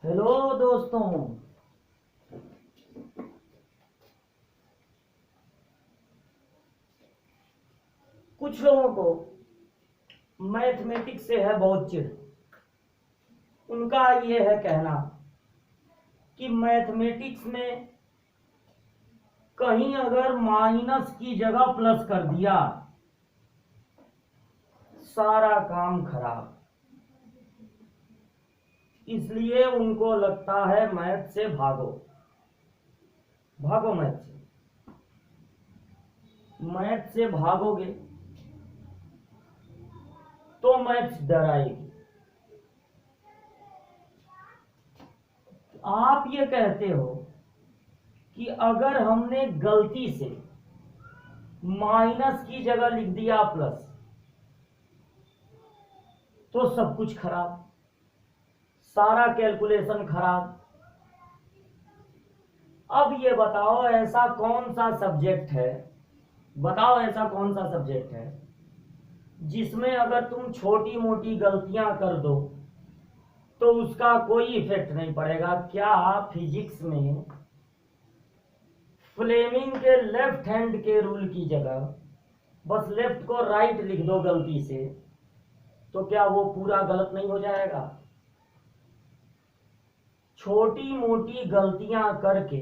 Hello दोस्तों। कुछ लोगों को मैथमेटिक्स से है बहुत चिढ़। उनका ये है कहना कि मैथमेटिक्स में कहीं अगर माइनस की जगह प्लस कर दिया सारा काम खराब। इसलिए उनको लगता है मैथ से भागो भागो। मैथ से भागोगे तो मैथ डराएगी। आप ये कहते हो कि अगर हमने गलती से माइनस की जगह लिख दिया प्लस तो सब कुछ खराब, सारा कैलकुलेशन खराब। अब ये बताओ ऐसा कौन सा सब्जेक्ट है, बताओ ऐसा कौन सा सब्जेक्ट है जिसमें अगर तुम छोटी मोटी गलतियां कर दो तो उसका कोई इफेक्ट नहीं पड़ेगा। क्या फिजिक्स में फ्लेमिंग के लेफ्ट हैंड के रूल की जगह बस लेफ्ट को राइट लिख दो गलती से तो क्या वो पूरा गलत नहीं हो जाएगा? छोटी मोटी गलतियां करके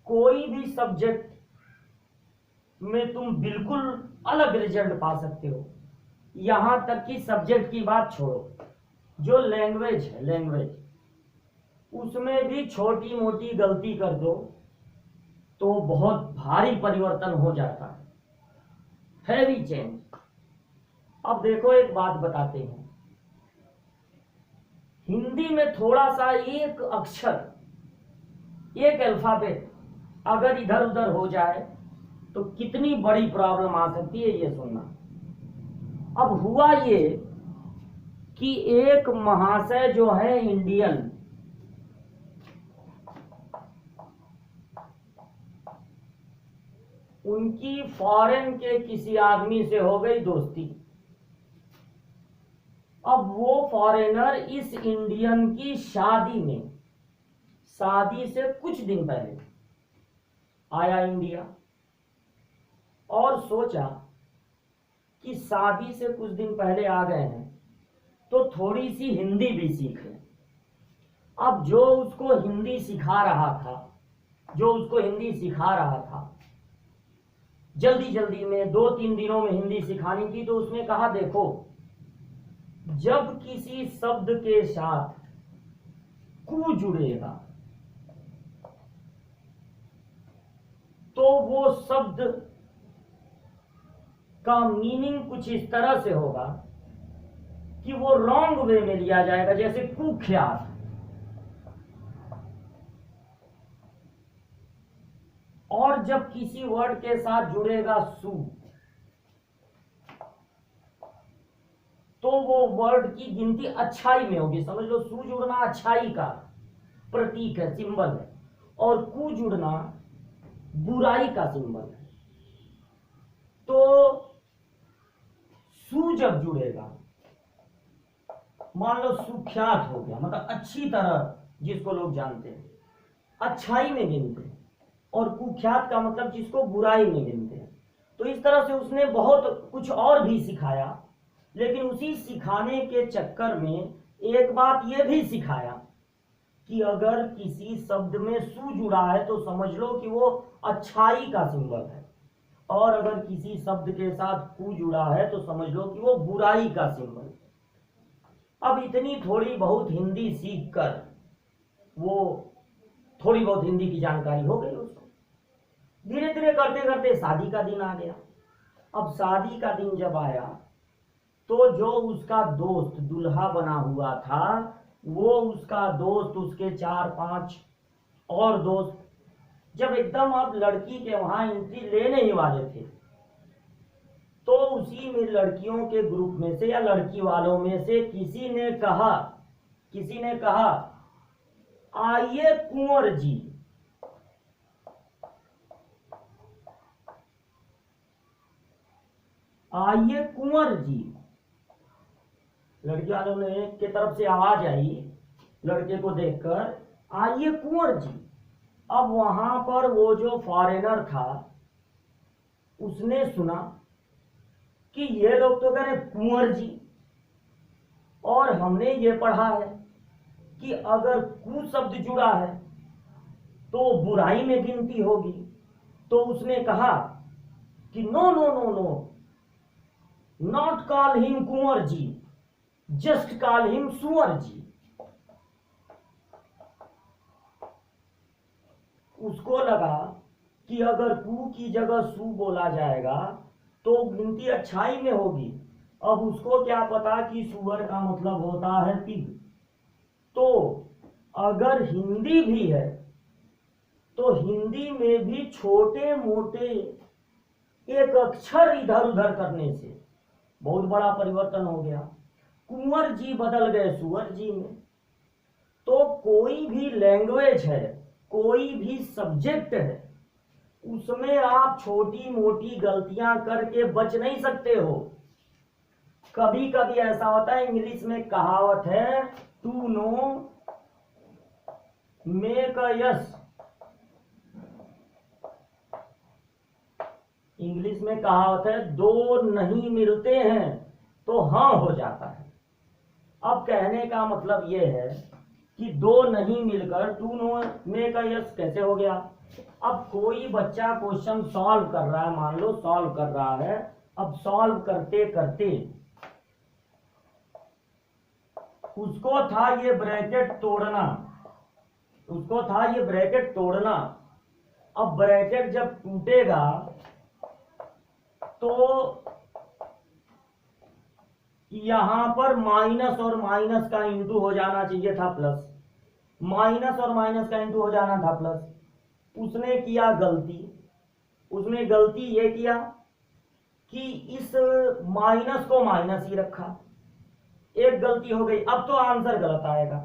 कोई भी सब्जेक्ट में तुम बिल्कुल अलग रिजल्ट पा सकते हो। यहां तक कि सब्जेक्ट की बात छोड़ो, जो लैंग्वेज है लैंग्वेज उसमें भी छोटी मोटी गलती कर दो तो बहुत भारी परिवर्तन हो जाता है, हैवी चेंज। अब देखो एक बात बताते हैं, हिंदी में थोड़ा सा एक अक्षर, एक अल्फाबेट अगर इधर उधर हो जाए तो कितनी बड़ी प्रॉब्लम आ सकती है ये सुनना। अब हुआ ये कि एक महाशय जो है इंडियन, उनकी फॉरेन के किसी आदमी से हो गई दोस्ती। अब वो फॉरेनर इस इंडियन की शादी में, शादी से कुछ दिन पहले आया इंडिया और सोचा कि शादी से कुछ दिन पहले आ गए हैं तो थोड़ी सी हिंदी भी सीख लें। अब जो उसको हिंदी सिखा रहा था, जल्दी जल्दी में 2-3 दिनों में हिंदी सिखानी थी, तो उसने कहा देखो, जब किसी शब्द के साथ कु जुड़ेगा तो वो शब्द का मीनिंग कुछ इस तरह से होगा कि वो रॉन्ग वे में लिया जाएगा, जैसे कुख्यात। और जब किसी वर्ड के साथ जुड़ेगा सु तो वो वर्ड की गिनती अच्छाई में होगी। समझ लो, सु जुड़ना अच्छाई का प्रतीक है, सिंबल है, और कु जुड़ना बुराई का सिंबल है। तो सु जब जुड़ेगा, मान लो सुख्यात हो गया, मतलब अच्छी तरह, जिसको लोग जानते हैं, अच्छाई में गिनते हैं, और कुख्यात का मतलब जिसको बुराई में गिनते हैं। तो इस तरह से उसने बहुत कुछ और भी सिखाया, लेकिन उसी सिखाने के चक्कर में एक बात यह भी सिखाया कि अगर किसी शब्द में सु जुड़ा है तो समझ लो कि वो अच्छाई का सिंबल है, और अगर किसी शब्द के साथ कु जुड़ा है तो समझ लो कि वो बुराई का सिंबल है। अब इतनी थोड़ी बहुत हिंदी सीख कर वो थोड़ी बहुत हिंदी की जानकारी हो गई उसको। धीरे धीरे करते करते शादी का दिन आ गया। अब शादी का दिन जब आया तो जो उसका दोस्त दुल्हा बना हुआ था, वो उसका दोस्त, उसके 4-5 और दोस्त जब एकदम अब लड़की के वहां एंट्री लेने ही वाले थे, तो उसी में लड़कियों के ग्रुप में से या लड़की वालों में से किसी ने कहा आइए कुंवर जी। आइए कुंवर जी। लड़की वालों ने के तरफ से आवाज आई लड़के को देखकर, आइए कुंवर जी। अब वहां पर वो जो फॉरेनर था उसने सुना कि ये लोग तो कह रहे कुंवर जी, और हमने ये पढ़ा है कि अगर कु शब्द जुड़ा है तो बुराई में गिनती होगी। तो उसने कहा कि no no no no, not call him Kunwar ji, just call him सुअर जी। उसको लगा कि अगर कु की जगह सु बोला जाएगा तो गिनती अच्छाई में होगी। अब उसको क्या पता कि सुअर का मतलब होता है पिग। तो अगर हिंदी भी है तो हिंदी में भी छोटे मोटे एक अक्षर इधर उधर करने से बहुत बड़ा परिवर्तन हो गया। कुंवर जी बदल गए सुअर जी में। तो कोई भी लैंग्वेज है, कोई भी सब्जेक्ट है, उसमें आप छोटी मोटी गलतियां करके बच नहीं सकते हो। कभी कभी ऐसा होता है, इंग्लिश में कहावत है two no make a yes. English में कहावत है दो नहीं मिलते हैं तो हाँ हो जाता है। अब कहने का मतलब यह है कि दो नहीं मिलकर two no make a yes कैसे हो गया। अब कोई बच्चा क्वेश्चन सॉल्व कर रहा है, मान लो सॉल्व कर रहा है। अब सॉल्व करते करते उसको था ये ब्रैकेट तोड़ना, उसको था ये ब्रैकेट तोड़ना। अब ब्रैकेट जब टूटेगा तो यहां पर माइनस और माइनस का इंटू हो जाना चाहिए था प्लस, माइनस और माइनस का इंटू हो जाना था प्लस। उसने किया गलती, उसने गलती ये किया कि इस माइनस को माइनस ही रखा। एक गलती हो गई, अब तो आंसर गलत आएगा,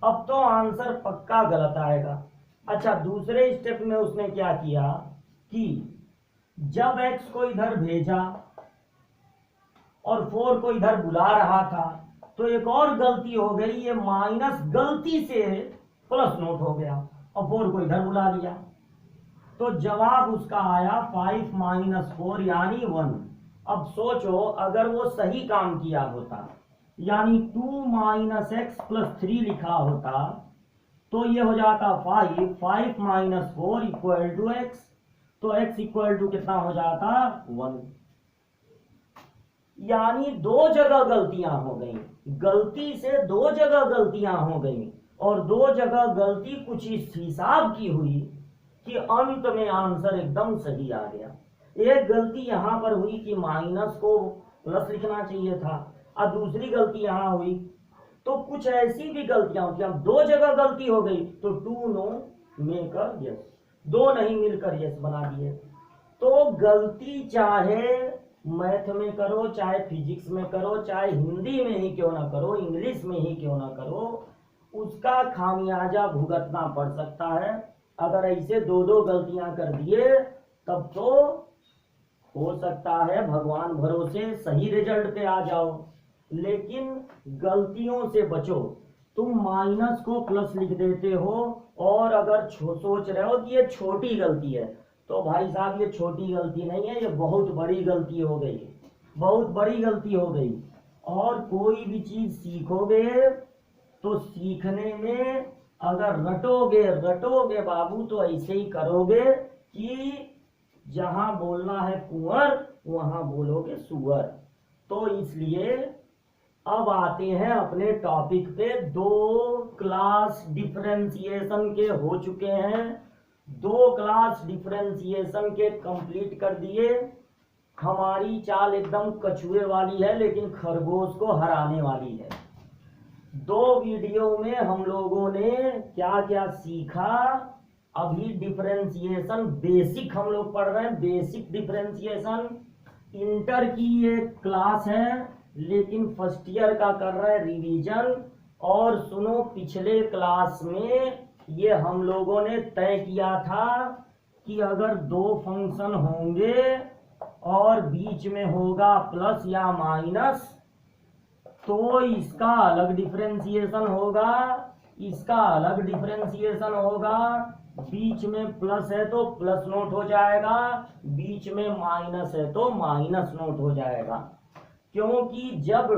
अब तो आंसर पक्का गलत आएगा। अच्छा, दूसरे स्टेप में उसने क्या किया कि जब x को इधर भेजा और 4 को इधर बुला रहा था तो एक और गलती हो गई, ये माइनस गलती से प्लस नोट हो गया और 4 को इधर बुला लिया। तो जवाब उसका आया 5 माइनस 4 यानी 1। अब सोचो अगर वो सही काम किया होता, यानी 2 माइनस एक्स प्लस 3 लिखा होता तो ये हो जाता 5 माइनस 4 इक्वल टू एक्स। तो x इक्वल टू कितना हो जाता 1। यानी दो जगह गलतियां हो गई, गलती से दो जगह गलतियां हो गई, और दो जगह गलती कुछ इस हिसाब की हुई कि अंत में आंसर एकदम सही आ गया। एक गलती यहां पर हुई कि माइनस को प्लस लिखना चाहिए था, और दूसरी गलती यहां हुई। तो कुछ ऐसी भी गलतियां होती हैं, दो जगह गलती हो गई तो टू नो मेक यस, दो नहीं मिलकर यस बना दिए। तो गलती चाहे मैथ में करो, चाहे फिजिक्स में करो, चाहे हिंदी में ही क्यों ना करो, इंग्लिश में ही क्यों ना करो, उसका खामियाजा भुगतना पड़ सकता है। अगर ऐसे दो दो गलतियां कर दिए तब तो हो सकता है भगवान भरोसे सही रिजल्ट पे आ जाओ, लेकिन गलतियों से बचो। तुम माइनस को प्लस लिख देते हो, और अगर सोच रहे हो कि ये छोटी गलती है, तो भाई साहब ये छोटी गलती नहीं है, ये बहुत बड़ी गलती हो गई, बहुत बड़ी गलती हो गई। और कोई भी चीज सीखोगे तो सीखने में अगर रटोगे बाबू तो ऐसे ही करोगे कि जहां बोलना है कुंवर वहां बोलोगे सुअर। तो इसलिए अब आते हैं अपने टॉपिक पे। दो क्लास डिफरेंशिएशन के हो चुके हैं, दो क्लास डिफरेंशिएशन के कंप्लीट कर दिए। हमारी चाल एकदम कछुए वाली है लेकिन खरगोश को हराने वाली है। दो वीडियो में हम लोगों ने क्या क्या सीखा। अभी डिफरेंशिएशन बेसिक हम लोग पढ़ रहे हैं, बेसिक डिफरेंशिएशन। इंटर की ये क्लास है लेकिन फर्स्ट ईयर का कर रहे हैं रिवीजन। और सुनो, पिछले क्लास में ये हम लोगों ने तय किया था कि अगर दो फंक्शन होंगे और बीच में होगा प्लस या माइनस तो इसका अलग डिफरेंशिएशन होगा, इसका अलग डिफरेंशिएशन होगा। बीच में प्लस है तो प्लस नोट हो जाएगा, बीच में माइनस है तो माइनस नोट हो जाएगा। क्योंकि जब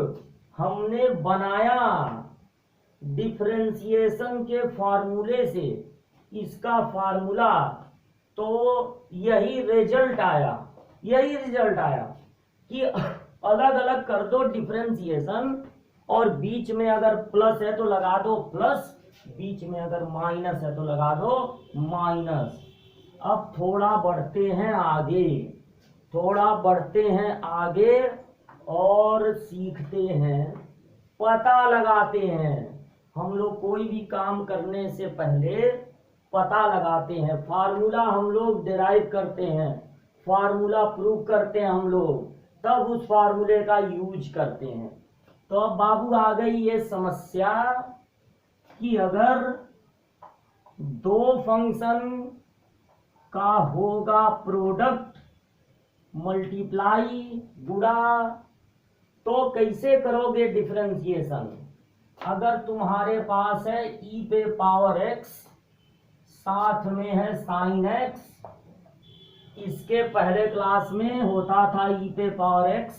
हमने बनाया डिफरेंशिएशन के फार्मूले से इसका फार्मूला, तो यही रिजल्ट आया कि अलग अलग कर दो डिफरेंशिएशन, और बीच में अगर प्लस है तो लगा दो प्लस, बीच में अगर माइनस है तो लगा दो माइनस। अब थोड़ा बढ़ते हैं आगे और सीखते हैं, पता लगाते हैं। हम लोग कोई भी काम करने से पहले पता लगाते हैं, फार्मूला हम लोग डिराइव करते हैं, फार्मूला प्रूव करते हैं हम लोग, तब उस फार्मूले का यूज करते हैं। तो अब बाबू आ गई ये समस्या कि अगर दो फंक्शन का होगा प्रोडक्ट मल्टीप्लाई गुणा, तो कैसे करोगे डिफरेंशिएशन। अगर तुम्हारे पास है e पे पावर x, साथ में है साइन x, इसके पहले क्लास में होता था e पे पावर x,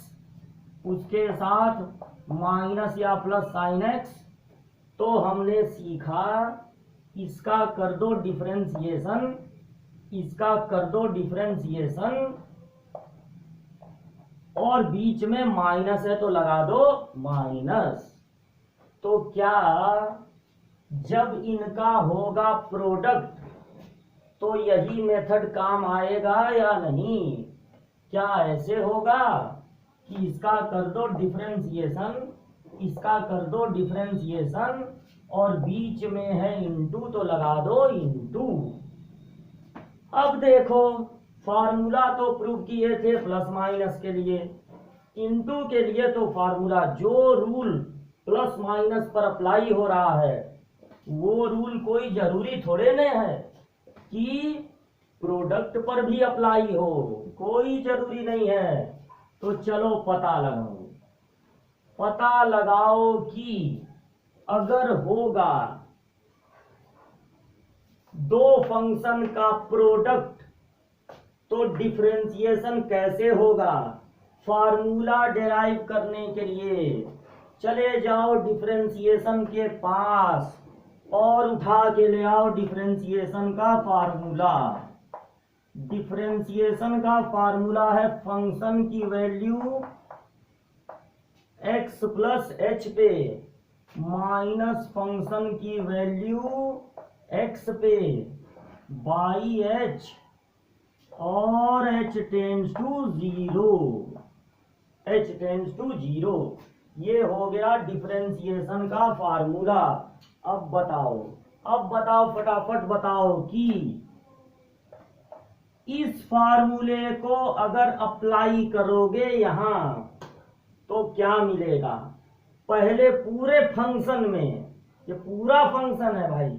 उसके साथ माइनस या प्लस साइन x, तो हमने सीखा इसका कर दो डिफरेंशिएशन, इसका कर दो डिफरेंशिएशन, और बीच में माइनस है तो लगा दो माइनस। तो क्या जब इनका होगा प्रोडक्ट तो यही मेथड काम आएगा या नहीं? क्या ऐसे होगा कि इसका कर दो डिफरेंशिएशन, इसका कर दो डिफरेंशिएशन, और बीच में है इंटू तो लगा दो इंटू। अब देखो फार्मूला तो प्रूव किए थे प्लस माइनस के लिए, इंटू के लिए तो फार्मूला जो रूल प्लस माइनस पर अप्लाई हो रहा है वो रूल कोई जरूरी थोड़े नहीं है कि प्रोडक्ट पर भी अप्लाई हो, कोई जरूरी नहीं है। तो चलो पता लगाओ कि अगर होगा दो फंक्शन का प्रोडक्ट तो डिफरेंशिएशन कैसे होगा। फार्मूला डिराइव करने के लिए चले जाओ डिफरेंशिएशन के पास और उठा के ले आओ डिफरेंशिएशन का फार्मूला। डिफरेंशिएशन का फार्मूला है फंक्शन की वैल्यू x प्लस एच पे माइनस फंक्शन की वैल्यू x पे बाई h, और h टेंड्स टू जीरो। ये हो गया डिफरेंशिएशन का फार्मूला। अब बताओ फटाफट बताओ कि इस फार्मूले को अगर अप्लाई करोगे यहां तो क्या मिलेगा। पहले पूरे फंक्शन में, ये पूरा फंक्शन है भाई,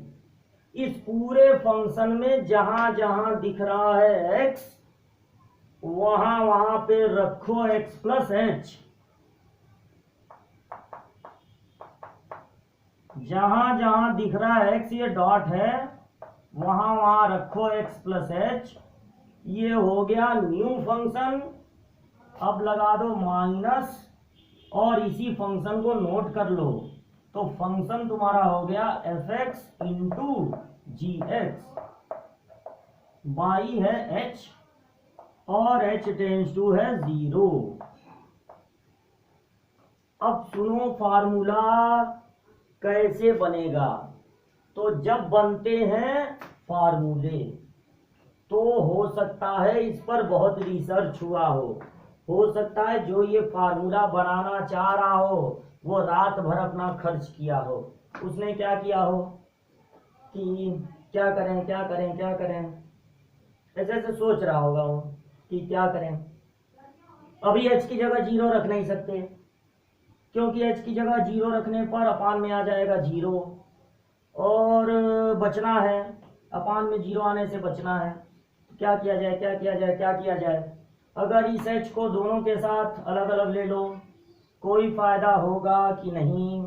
इस पूरे फंक्शन में जहां जहां दिख रहा है x वहां पे रखो x प्लस एच, जहां जहां दिख रहा है x, ये डॉट है, वहां रखो x प्लस एच। ये हो गया न्यू फंक्शन। अब लगा दो माइनस और इसी फंक्शन को नोट कर लो, तो फंक्शन तुम्हारा हो गया f x into g x, by है h और h टेंड्स टू है 0। अब सुनो फार्मूला कैसे बनेगा। तो जब बनते हैं फार्मूले तो हो सकता है इस पर बहुत रिसर्च हुआ हो सकता है जो ये फार्मूला बनाना चाह रहा हो वो रात भर अपना खर्च किया हो, उसने क्या किया हो कि क्या करें, ऐसे सोच रहा होगा वो कि क्या करें। अभी h की जगह 0 रख नहीं सकते क्योंकि h की जगह 0 रखने पर अपान में आ जाएगा 0, और बचना है, अपान में 0 आने से बचना है। क्या किया जाए। अगर इस h को दोनों के साथ अलग अलग ले लो कोई फायदा होगा कि नहीं,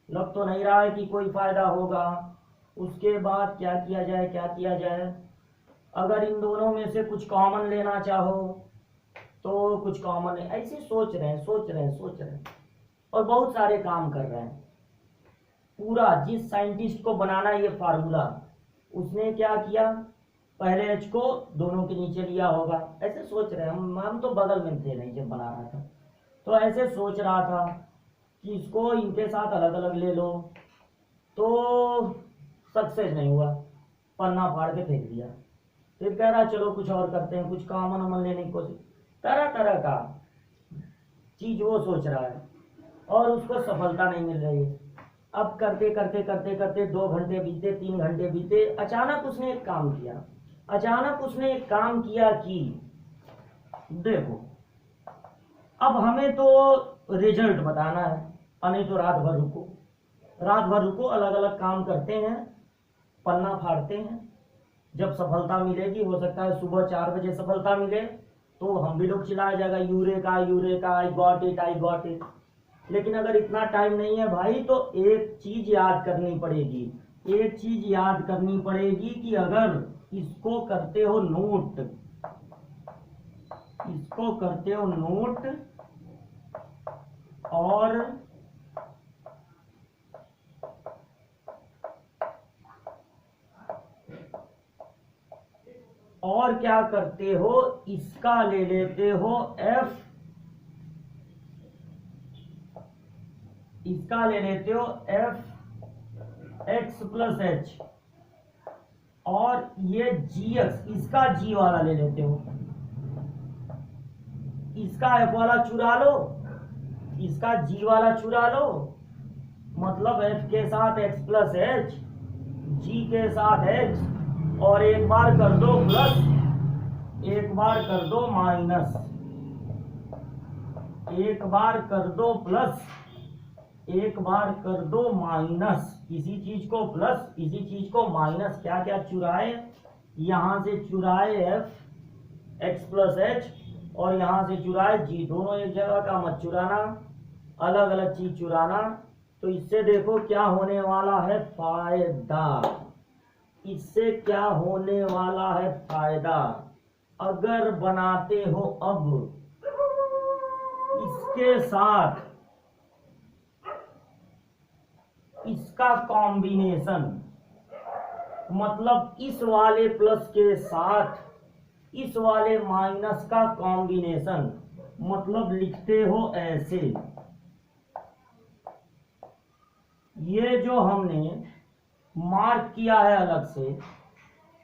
लग तो नहीं रहा है कि कोई फायदा होगा। उसके बाद क्या किया जाए, क्या किया जाए, अगर इन दोनों में से कुछ कॉमन लेना चाहो तो कुछ कॉमन है, ऐसे सोच रहे हैं सोच रहे हैं सोच रहे हैं और बहुत सारे काम कर रहे हैं। पूरा जिस साइंटिस्ट को बनाना ये फार्मूला, उसने क्या किया, पहले एच को दोनों के नीचे लिया होगा, ऐसे सोच रहे हैं हम तो बगल में थे नहीं जब बना रहा था, तो ऐसे सोच रहा था कि इसको इनके साथ अलग अलग ले लो, तो सक्सेस नहीं हुआ, पन्ना फाड़ के फेंक दिया। फिर कह रहा चलो कुछ और करते हैं, कुछ कॉमन वमन लेने की कोशिश, तरह तरह का चीज वो सोच रहा है और उसको सफलता नहीं मिल रही है। अब करते करते करते करते 2 घंटे बीते, 3 घंटे बीते, अचानक उसने एक काम किया, अचानक उसने एक काम किया कि देखो अब हमें तो रिजल्ट बताना है, नहीं तो रात भर रुको, रात भर रुको, अलग अलग काम करते हैं, पन्ना फाड़ते हैं, जब सफलता मिलेगी, हो सकता है सुबह 4 बजे सफलता मिले तो हम भी लोग चिल्लाया जाएगा eureka eureka, I got it I got it. लेकिन अगर इतना टाइम नहीं है भाई, तो एक चीज याद करनी पड़ेगी, एक चीज याद करनी पड़ेगी कि अगर इसको करते हो नोट, इसको करते हो नोट और क्या करते हो, इसका ले लेते हो एफ, इसका ले लेते हो एफ एक्स प्लस एच, और ये जी एक्स, इसका जी वाला ले लेते हो, इसका एफ वाला चुरा लो, इसका जी वाला चुरा लो, मतलब एफ के साथ एक्स प्लस एच, जी के साथ एक्स, और एक बार कर दो प्लस, एक बार कर दो माइनस, एक बार कर दो प्लस, एक बार कर दो माइनस, इसी चीज को प्लस इसी चीज को माइनस। क्या क्या चुराए, यहां से चुराए एफ एक्स प्लस एच और यहां से चुराए जी, दोनों एक जगह का मत चुराना, अलग अलग चीज चुराना। तो इससे देखो क्या होने वाला है फायदा, इससे क्या होने वाला है फायदा, अगर बनाते हो अब इसके साथ इसका कॉम्बिनेशन, मतलब इस वाले प्लस के साथ इस वाले माइनस का कॉम्बिनेशन, मतलब लिखते हो ऐसे, ये जो हमने मार्क किया है अलग से,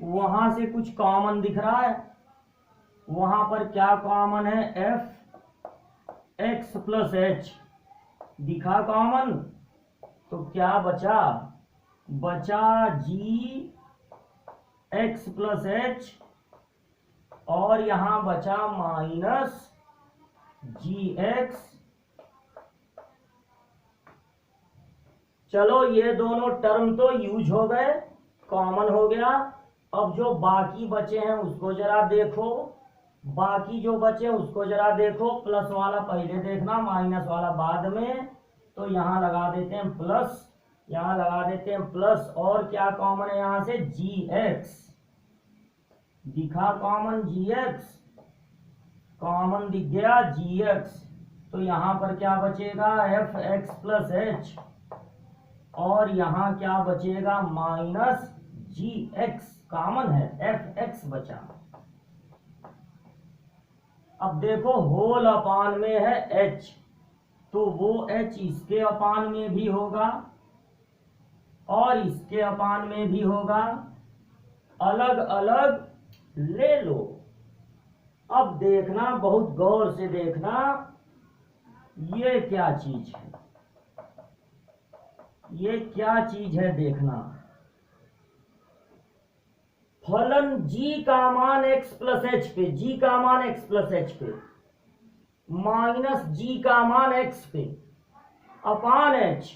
वहां से कुछ कॉमन दिख रहा है, वहां पर क्या कॉमन है, एफ एक्स प्लस एच दिखा कॉमन, तो क्या बचा, बचा जी एक्स प्लस एच और यहां बचा माइनस जी एक्स। चलो ये दोनों टर्म तो यूज हो गए, कॉमन हो गया। अब जो बाकी बचे हैं उसको जरा देखो, बाकी जो बचे उसको जरा देखो, प्लस वाला पहले देखना, माइनस वाला बाद में। तो यहां लगा देते हैं प्लस, यहां लगा देते हैं प्लस, और क्या कॉमन है यहां से, जी एक्स दिखा कॉमन, जी एक्स कॉमन दिख गया, जी एक्स। तो यहां पर क्या बचेगा, एफ एक्स प्लस एच, और यहां क्या बचेगा, माइनस जी एक्स, कॉमन है एफ एक्स बचा। अब देखो होल अपान में है एच, तो वो एच इसके अपान में भी होगा और इसके अपान में भी होगा, अलग अलग ले लो। अब देखना, बहुत गौर से देखना, ये क्या चीज है, ये क्या चीज है देखना, फलन g का मान x प्लस एच पे, g का मान x प्लस एच पे, माइनस g का मान x पे अपान h,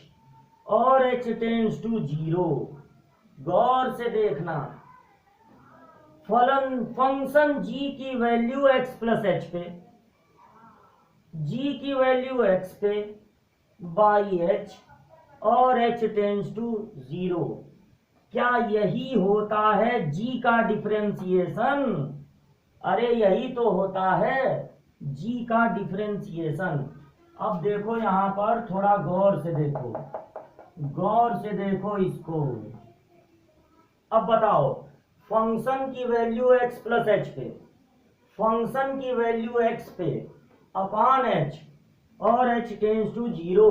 और h टेंड्स टू 0। गौर से देखना, फलन फंक्शन g की वैल्यू x प्लस एच पे, g की वैल्यू x पे, बाई एच और एच टेंड्स टू 0। क्या यही होता है जी का डिफरेंशिएशन? अरे यही तो होता है जी का डिफरेंशिएशन। अब देखो यहां पर थोड़ा गौर से देखो, गौर से देखो इसको। अब बताओ, फंक्शन की वैल्यू x प्लस एच पे, फंक्शन की वैल्यू x पे अपान h और h टेंड्स टू 0,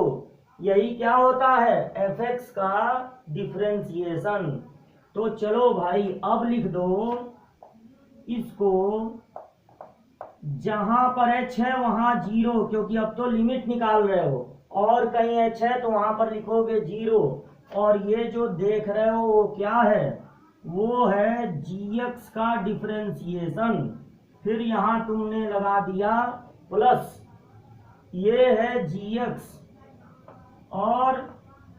यही क्या होता है? fx का डिफरेंशिएशन। तो चलो भाई अब लिख दो इसको, जहां पर h है वहां 0, क्योंकि अब तो लिमिट निकाल रहे हो, और कहीं h है तो वहां पर लिखोगे 0, और ये जो देख रहे हो वो क्या है? वो है gx का डिफरेंशिएशन। फिर यहां तुमने लगा दिया प्लस, ये है gx, और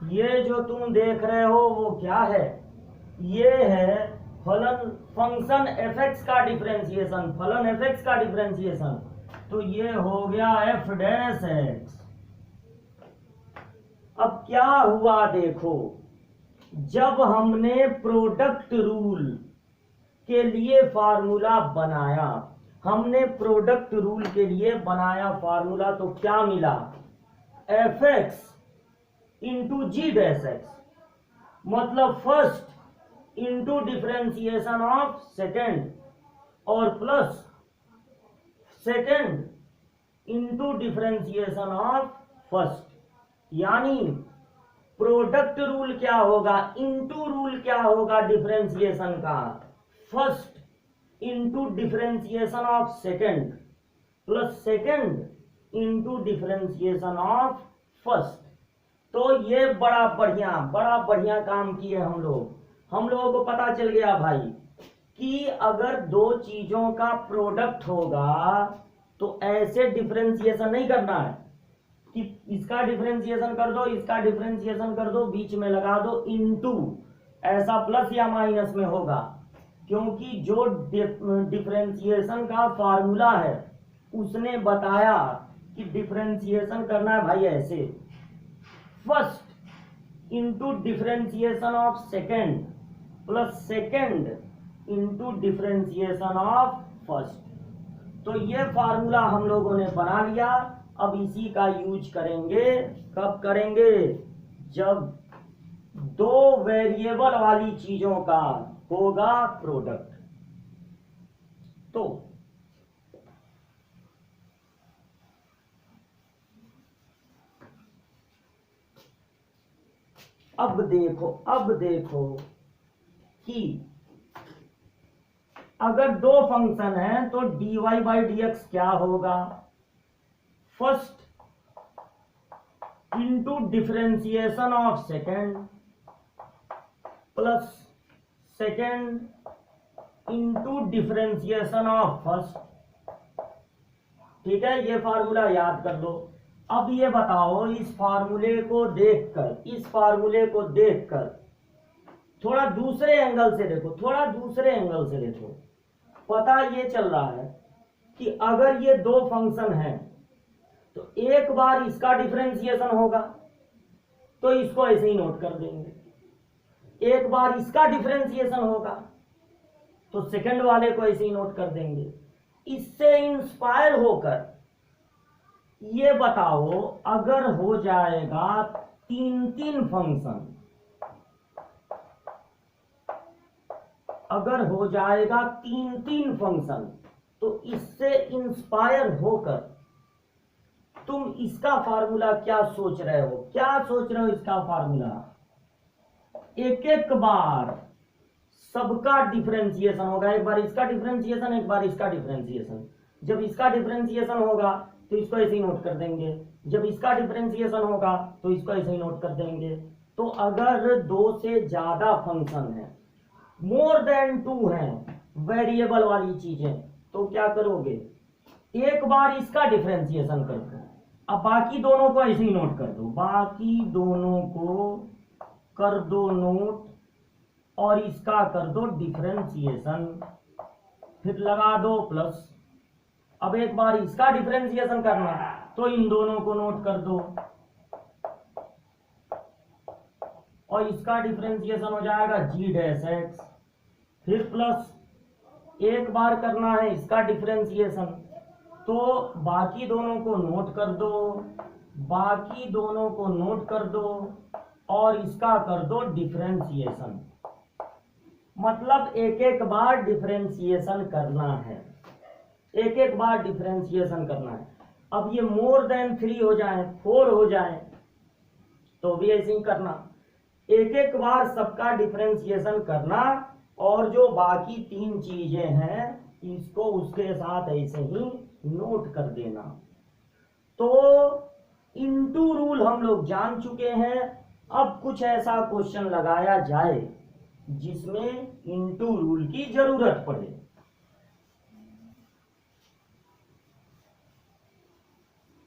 ये जो तुम देख रहे हो वो क्या है? ये है फलन फंक्शन fx का डिफरेंशिएशन, फलन fx का डिफरेंशिएशन। तो ये हो गया f डैश x। अब क्या हुआ देखो, जब हमने प्रोडक्ट रूल के लिए फार्मूला बनाया, हमने प्रोडक्ट रूल के लिए बनाया फार्मूला, तो क्या मिला? fx into g dash x, मतलब first into differentiation of second, और plus second into differentiation of first. यानी प्रोडक्ट रूल क्या होगा? इंटू रूल क्या होगा डिफरेंशिएशन का? First into differentiation of second plus second into differentiation of first. तो ये बड़ा बढ़िया काम किए हम लोगों को पता चल गया भाई कि अगर दो चीजों का प्रोडक्ट होगा तो ऐसे डिफरेंशिएशन नहीं करना है कि इसका डिफरेंशिएशन कर दो, इसका डिफरेंशिएशन कर दो, बीच में लगा दो इनटू, ऐसा प्लस या माइनस में होगा, क्योंकि जो डिफरेंशिएशन का फार्मूला है उसने बताया कि डिफरेंशिएशन करना है भाई ऐसे, first into differentiation of second plus second into differentiation of first. तो ये फार्मूला हम लोगों ने बना लिया। अब इसी का यूज करेंगे, कब करेंगे? जब दो वेरिएबल वाली चीजों का होगा प्रोडक्ट। तो अब देखो कि अगर दो फंक्शन है तो dy बाई dx क्या होगा? First into differentiation of second plus second into differentiation of first. ठीक है, ये फार्मूला याद कर लो। अब ये बताओ, इस फार्मूले को देखकर थोड़ा दूसरे एंगल से देखो, पता ये चल रहा है कि अगर ये दो फंक्शन हैं तो एक बार इसका डिफरेंशिएशन होगा तो इसको ऐसे ही नोट कर देंगे, एक बार इसका डिफरेंशिएशन होगा तो सेकंड वाले को ऐसे ही नोट कर देंगे। इससे इंस्पायर होकर ये बताओ, अगर हो जाएगा तीन फंक्शन, अगर हो जाएगा तीन फंक्शन, तो इससे इंस्पायर होकर तुम इसका फार्मूला क्या सोच रहे हो? इसका फार्मूला एक एक बार सबका डिफरेंशिएशन होगा, एक बार इसका डिफरेंशिएशन, एक बार इसका डिफरेंशिएशन। जब इसका डिफरेंशिएशन होगा तो इसको ऐसे ही नोट कर देंगे, जब इसका डिफरेंशिएशन होगा तो इसको ऐसे ही नोट कर देंगे। तो अगर दो से ज्यादा फंक्शन है, मोर देन टू हैं वेरिएबल वाली चीजें, तो क्या करोगे? एक बार इसका डिफरेंशिएशन कर दो, अब बाकी दोनों को ऐसे ही नोट कर दो, बाकी दोनों को कर दो नोट, और इसका कर दो डिफरेंशिएशन, फिर लगा दो प्लस। अब एक बार इसका डिफरेंशिएशन करना तो इन दोनों को नोट कर दो, और इसका डिफरेंशिएशन हो जाएगा जी डैश एक्स, फिर प्लस एक बार करना है इसका डिफरेंशिएशन, तो बाकी दोनों को नोट कर दो, बाकी दोनों को नोट कर दो और इसका कर दो डिफरेंशिएशन। मतलब एक एक बार डिफरेंशिएशन करना है, एक एक बार डिफरेंशिएशन करना है। अब ये मोर देन 3 हो जाए, 4 हो जाए तो भी ऐसे ही करना, एक एक बार सबका डिफरेंशिएशन करना और जो बाकी 3 चीजें हैं इसको उसके साथ ऐसे ही नोट कर देना। तो इनटू रूल हम लोग जान चुके हैं। अब कुछ ऐसा क्वेश्चन लगाया जाए जिसमें इनटू रूल की जरूरत पड़े।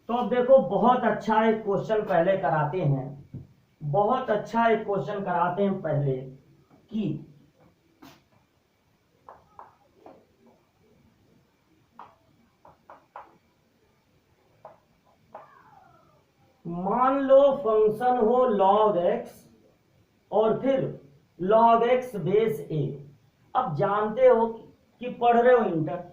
तो अब देखो, बहुत अच्छा एक क्वेश्चन पहले कराते हैं, बहुत अच्छा एक क्वेश्चन कराते हैं पहले कि मान लो फंक्शन हो log x और फिर log x बेस a। अब जानते हो कि पढ़ रहे हो इंटर,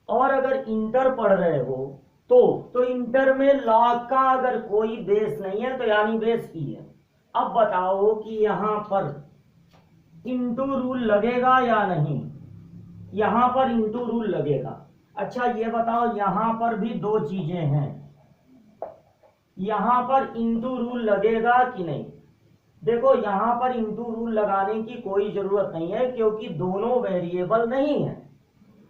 और अगर इंटर पढ़ रहे हो तो इंटर में log का अगर कोई बेस नहीं है तो यानी बेस e है। अब बताओ कि यहां पर इंटू रूल लगेगा या नहीं? यहां पर इंटू रूल लगेगा। अच्छा ये बताओ, यहां पर भी 2 चीजें हैं, यहां पर इंटू रूल लगेगा कि नहीं? देखो, यहां पर इंटू रूल लगाने की कोई जरूरत नहीं है क्योंकि दोनों वेरिएबल नहीं है,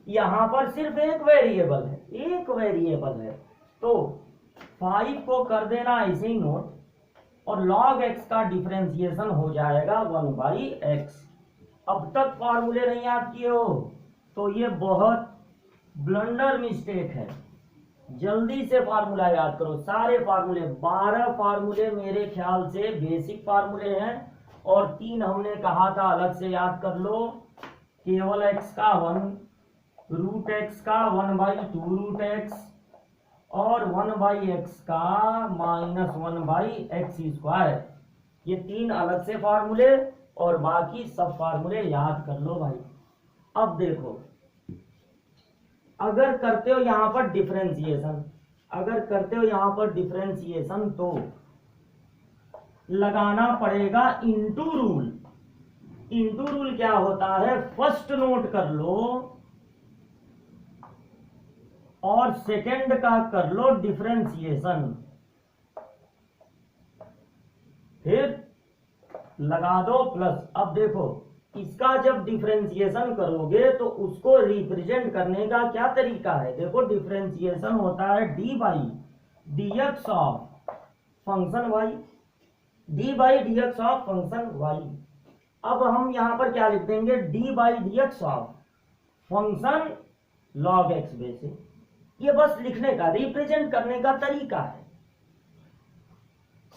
यहां पर सिर्फ एक वेरिएबल है, एक वेरिएबल है। तो 5 को कर देना ऐसे ही नोट और log x का डिफरेंशिएशन हो जाएगा 1/x। अब तक फॉर्मूले नहीं याद किए हो तो ये बहुत ब्लंडर मिस्टेक है। जल्दी से फार्मूला याद करो, सारे फार्मूले 12 फार्मूले मेरे ख्याल से बेसिक फार्मूले हैं और 3 हमने कहा था अलग से याद कर लो। केवल x का 1, रूट x का 1/2 रूट x और 1/x का -1/x²। ये 3 अलग से फार्मूले और बाकी सब फार्मूले याद कर लो भाई। अब देखो, अगर करते हो यहां पर डिफरेंशिएशन, अगर करते हो यहां पर डिफरेंशिएशन तो लगाना पड़ेगा इनटू रूल। इनटू रूल क्या होता है? फर्स्ट नोट कर लो और सेकंड का कर लो डिफरेंशिएशन, फिर लगा दो प्लस। अब देखो, इसका जब डिफरेंशिएशन करोगे तो उसको रिप्रेजेंट करने का क्या तरीका है? देखो, डिफरेंशिएशन होता है d/dx of function y, d/dx of function y। अब हम यहां पर क्या लिख देंगे? d/dx of function log x base a। ये बस लिखने का, रिप्रेजेंट करने का तरीका है।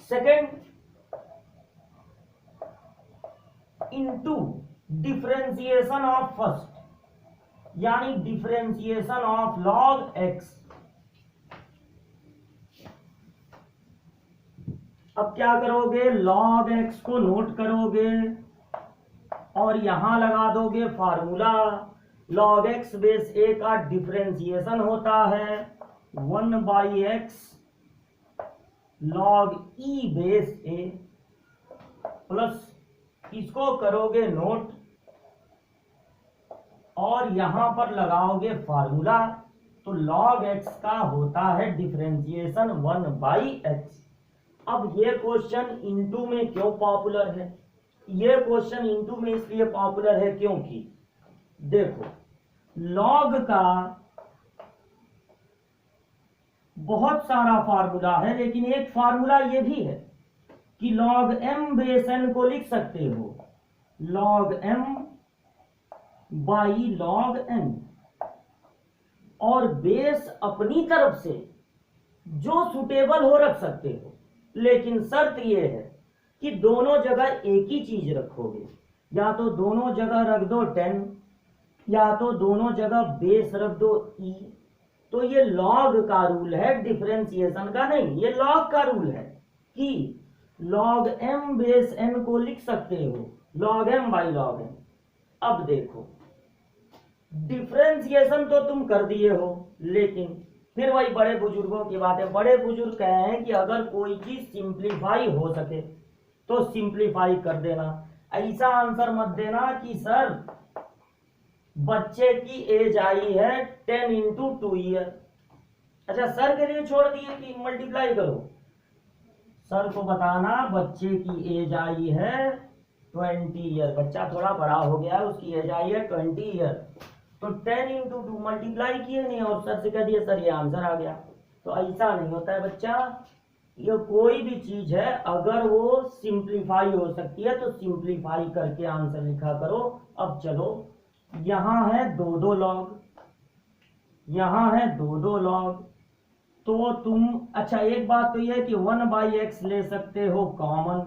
Second, into differentiation of first, यानी डिफरेंशिएशन ऑफ log x। अब क्या करोगे? log x को नोट करोगे और यहां लगा दोगे formula. log x base a का डिफरेंशिएशन होता है 1/x log e base a plus, इसको करोगे नोट और यहां पर लगाओगे फार्मूला। तो log x का होता है डिफरेंशिएशन 1/x। अब ये क्वेश्चन इनटू में क्यों पॉपुलर है? ये क्वेश्चन इनटू में इसलिए पॉपुलर है क्योंकि देखो, log का बहुत सारा फार्मूला है, लेकिन एक फार्मूला ये भी है कि log m बेस n को लिख सकते हो log m by log n, और बेस अपनी तरफ से जो सुटेबल हो रख सकते हो, लेकिन शर्त ये है कि दोनों जगह एक ही चीज रखोगे। या तो दोनों जगह रख दो 10 या तो दोनों जगह बेस रख दो e। तो ये log का रूल है, डिफरेंशिएशन का नहीं, ये log का रूल है कि लॉग एम बेस एन को लिख सकते हो log m by log n. अब देखो डिफरेंशिएशन तो तुम कर दिए हो, लेकिन फिर वही बड़े बुजुर्गों की बात है। बड़े बुजुर्ग कहे हैं कि अगर कोई चीज सिंप्लीफाई हो सके तो सिंप्लीफाई कर देना। ऐसा आंसर मत देना कि सर बच्चे की एज आई है 10 इंटू 2 ईयर। अच्छा सर के लिए छोड़ दिए कि मल्टीप्लाई करो। सर को बताना बच्चे की एज आई है 20 ईयर, बच्चा थोड़ा बड़ा हो गया है, उसकी एज आई है 20 ईयर, तो 10 इंटू 2 मल्टीप्लाई किए नहीं और सर से कह दिया सर ये आंसर आ गया। तो ऐसा नहीं होता है बच्चा। ये कोई भी चीज है अगर वो सिंप्लीफाई हो सकती है तो सिंप्लीफाई करके आंसर लिखा करो। अब चलो यहां है 2 लॉग, यहां है 2 लॉग, तो तुम अच्छा एक बात तो यह है कि 1/x ले सकते हो कॉमन,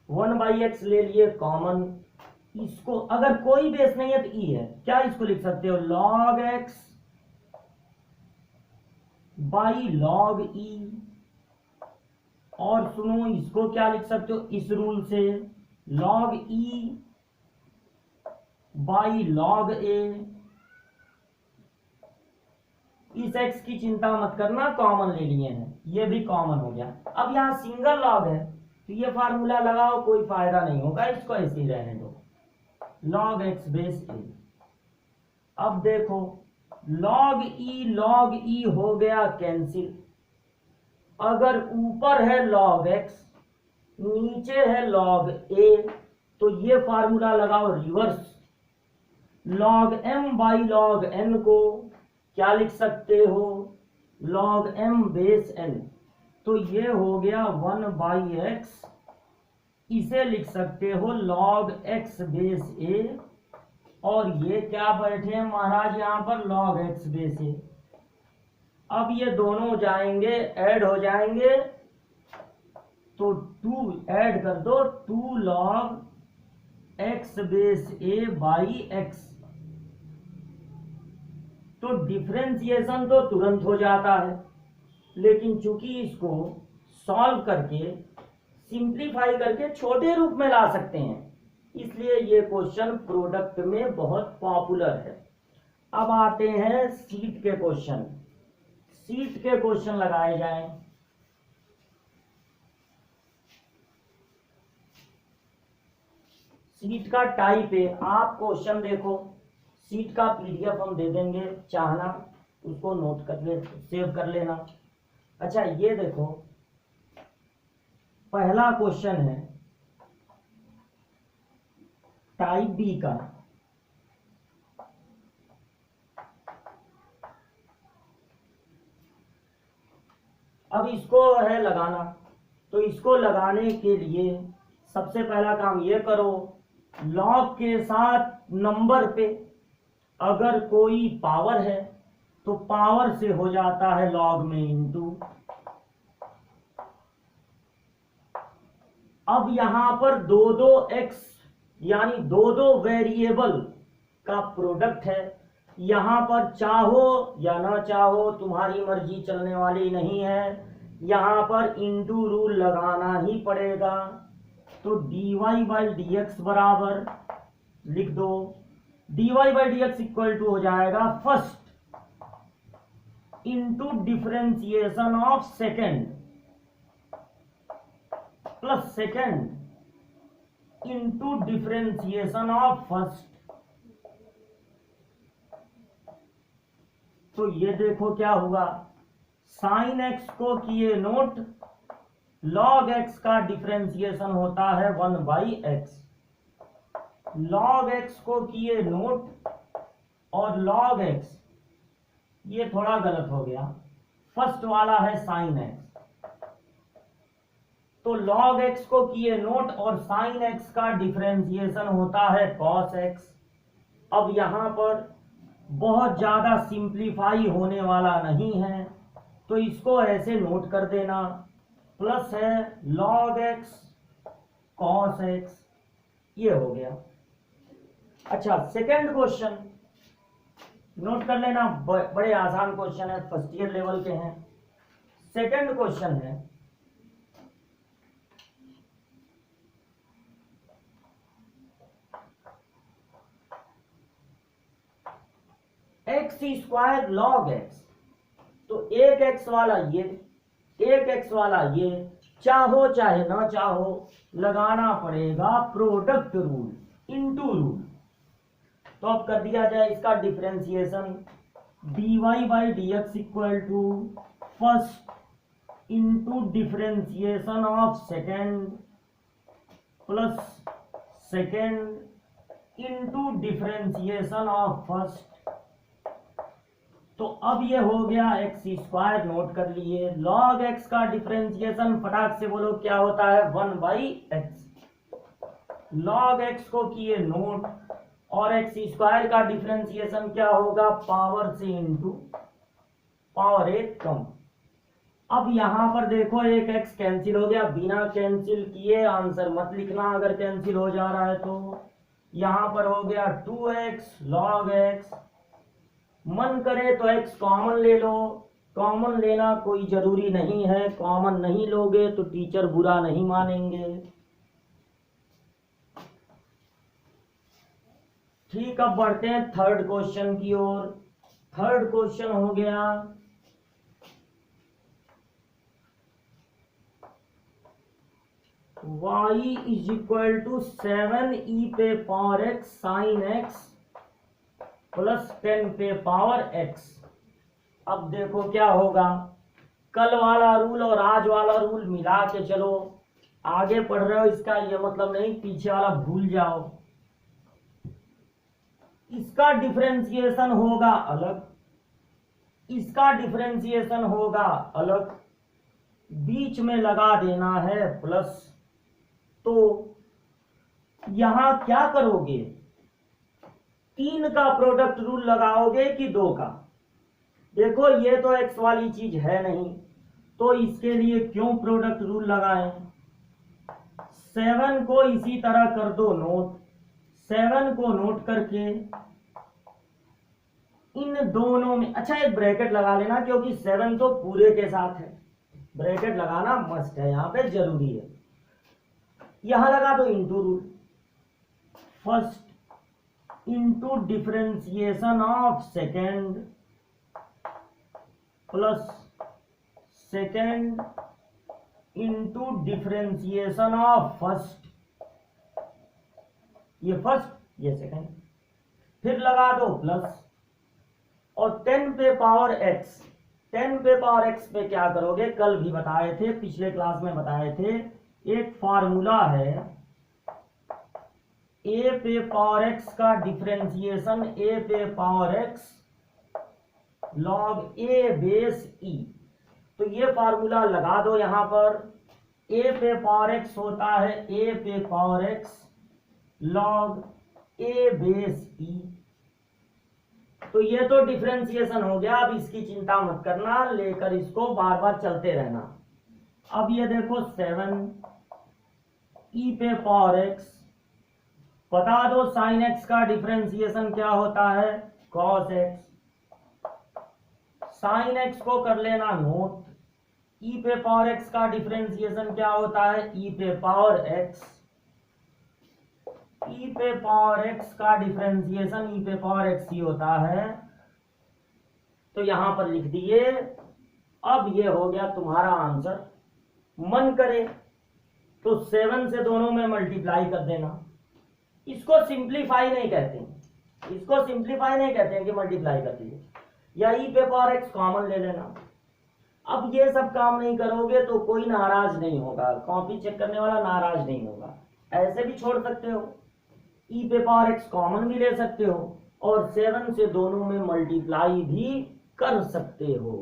1/x ले लिए कॉमन। इसको अगर कोई बेस नहीं है तो ई है, क्या इसको लिख सकते हो log x by log e। और सुनो इसको क्या लिख सकते हो इस रूल से log e by log a। इस x की चिंता मत करना, कॉमन ले लिए हैं, ये भी कॉमन हो गया। अब यहां सिंगल लॉग है तो ये फार्मूला लगाओ, कोई फायदा नहीं होगा, इसको ऐसे ही रहने दो log x बेस a। अब देखो log e हो गया कैंसिल। अगर ऊपर है log x नीचे है log a तो ये फार्मूला लगाओ reverse. log m by log n को क्या लिख सकते हो log m बेस n, तो ये हो गया 1/x। इसे लिख सकते हो log x बेस a, और ये क्या बैठे हैं महाराज यहां पर log x बेस a। अब ये दोनों जाएंगे ऐड हो जाएंगे तो 2 ऐड कर दो 2 log x base a by x। तो डिफरेंशिएशन तो तुरंत हो जाता है, लेकिन चूंकि इसको सॉल्व करके सिंप्लीफाई करके छोटे रूप में ला सकते हैं, इसलिए ये क्वेश्चन प्रोडक्ट में बहुत पॉपुलर है। अब आते हैं सीट के क्वेश्चन। सीट के क्वेश्चन लगाए जाएं। सीट का टाइप है, आप क्वेश्चन देखो, सीट का पीडीएफ हम दे देंगे, चाहना उसको नोट कर ले, सेव कर लेना। अच्छा ये देखो पहला क्वेश्चन है टाइप बी का। अब इसको है लगाना, तो इसको लगाने के लिए सबसे पहला काम ये करो लॉग के साथ नंबर पे अगर कोई पावर है तो पावर से हो जाता है लॉग में इंटू। अब यहां पर 2x यानी 2 वेरिएबल का प्रोडक्ट है। यहां पर चाहो या ना चाहो तुम्हारी मर्जी चलने वाली नहीं है, यहां पर इंटू रूल लगाना ही पड़ेगा। तो dy बाई डी एक्स बराबर लिख दो, dy by d x equal to हो जाएगा first into differentiation of second plus second into differentiation of first. तो ये देखो क्या हुआ, साइन एक्स को किए नोट, log x का डिफरेंशिएशन होता है 1/x, log x को किए नोट और log x, ये थोड़ा गलत हो गया, फर्स्ट वाला है साइन x, तो log x को किए नोट और साइन x का डिफरेंशिएशन होता है cos x। अब यहां पर बहुत ज्यादा सिंप्लीफाई होने वाला नहीं है तो इसको ऐसे नोट कर देना, प्लस है log x cos x, ये हो गया। अच्छा सेकंड क्वेश्चन नोट कर लेना, बड़े आसान क्वेश्चन है, फर्स्ट ईयर लेवल के हैं। सेकंड क्वेश्चन है एक्स स्क्वायर लॉग एक्स, तो एक एक्स वाला ये, एक एक्स वाला ये, चाहो चाहे ना चाहो लगाना पड़ेगा प्रोडक्ट रूल इनटू रूल। तो अब कर दिया जाए इसका differentiation, dy by d x equal to first into differentiation of second plus second into differentiation of first. तो अब ये हो गया एक्स स्क्वायर, नोट कर लिए। लॉग एक्स का डिफरेंशिएशन फटाक से बोलो क्या होता है, 1/x। लॉग एक्स को किए नोट, और एक्स स्क्वायर का डिफरेंशिएशन क्या होगा, पावर से इंटू पावर एक कम। अब यहां पर देखो एक एक्स कैंसिल हो गया, बिना कैंसिल किए आंसर मत लिखना अगर कैंसिल हो जा रहा है तो। यहां पर हो गया 2x लॉग एक्स, मन करे तो x कॉमन ले लो, कॉमन लेना कोई जरूरी नहीं है, कॉमन नहीं लोगे तो टीचर बुरा नहीं मानेंगे। ठीक, अब बढ़ते हैं थर्ड क्वेश्चन की ओर। थर्ड क्वेश्चन हो गया y is equal to 7e पे power x sine x plus 10 पे पावर x। अब देखो क्या होगा, कल वाला रूल और आज वाला रूल मिला के चलो, आगे पढ़ रहे हो इसका ये मतलब नहीं पीछे वाला भूल जाओ। इसका डिफरेंशिएशन होगा अलग, इसका डिफरेंशिएशन होगा अलग, बीच में लगा देना है प्लस। तो यहां क्या करोगे, 3 का प्रोडक्ट रूल लगाओगे कि 2 का। देखो ये तो एक्स वाली चीज है नहीं, तो इसके लिए क्यों प्रोडक्ट रूल लगाएं। 7 को इसी तरह कर दो नोट, 7 को नोट करके इन दोनों में, अच्छा एक ब्रैकेट लगा लेना क्योंकि 7 तो पूरे के साथ है, ब्रैकेट लगाना मस्ट है, यहां पे जरूरी है। यहां लगा दो into rule, first into differentiation of second plus second into differentiation of first. ये फर्स्ट ये सेकेंड, फिर लगा दो प्लस, और 10 पे पावर x, 10 पे पावर x पे क्या करोगे, कल भी बताए थे, पिछले क्लास में बताए थे, एक फार्मूला है a पे पावर x का डिफरेंशिएशन a पे power x log a base e। तो ये फार्मूला लगा दो यहां पर, a पे पावर x होता है a पे power x log a base e। तो ये तो डिफरेंशिएशन हो गया, अब इसकी चिंता मत करना, लेकर इसको बार बार चलते रहना। अब ये देखो 7 e पे पावर x, बता दो साइन x का डिफरेंशिएशन क्या होता है, cos x। साइन x को कर लेना नोट, e पे पावर x का डिफरेंशिएशन क्या होता है, e पे पावर x। e पे पावर x का डिफरेंशिएशन e पे पावर x ही होता है, तो यहां पर लिख दिए। अब ये हो गया तुम्हारा आंसर। मन करे तो 7 से दोनों में मल्टीप्लाई कर देना, इसको सिंप्लीफाई नहीं कहते, इसको सिंप्लीफाई नहीं कहते हैं कि मल्टीप्लाई कर दिए, या e पे पावर x कॉमन ले लेना। अब ये सब काम नहीं करोगे तो कोई नाराज नहीं होगा, कॉपी चेक करने वाला नाराज नहीं होगा। ऐसे भी छोड़ सकते हो, e पे पावर x कॉमन भी ले सकते हो, और 7 से दोनों में मल्टीप्लाई भी कर सकते हो।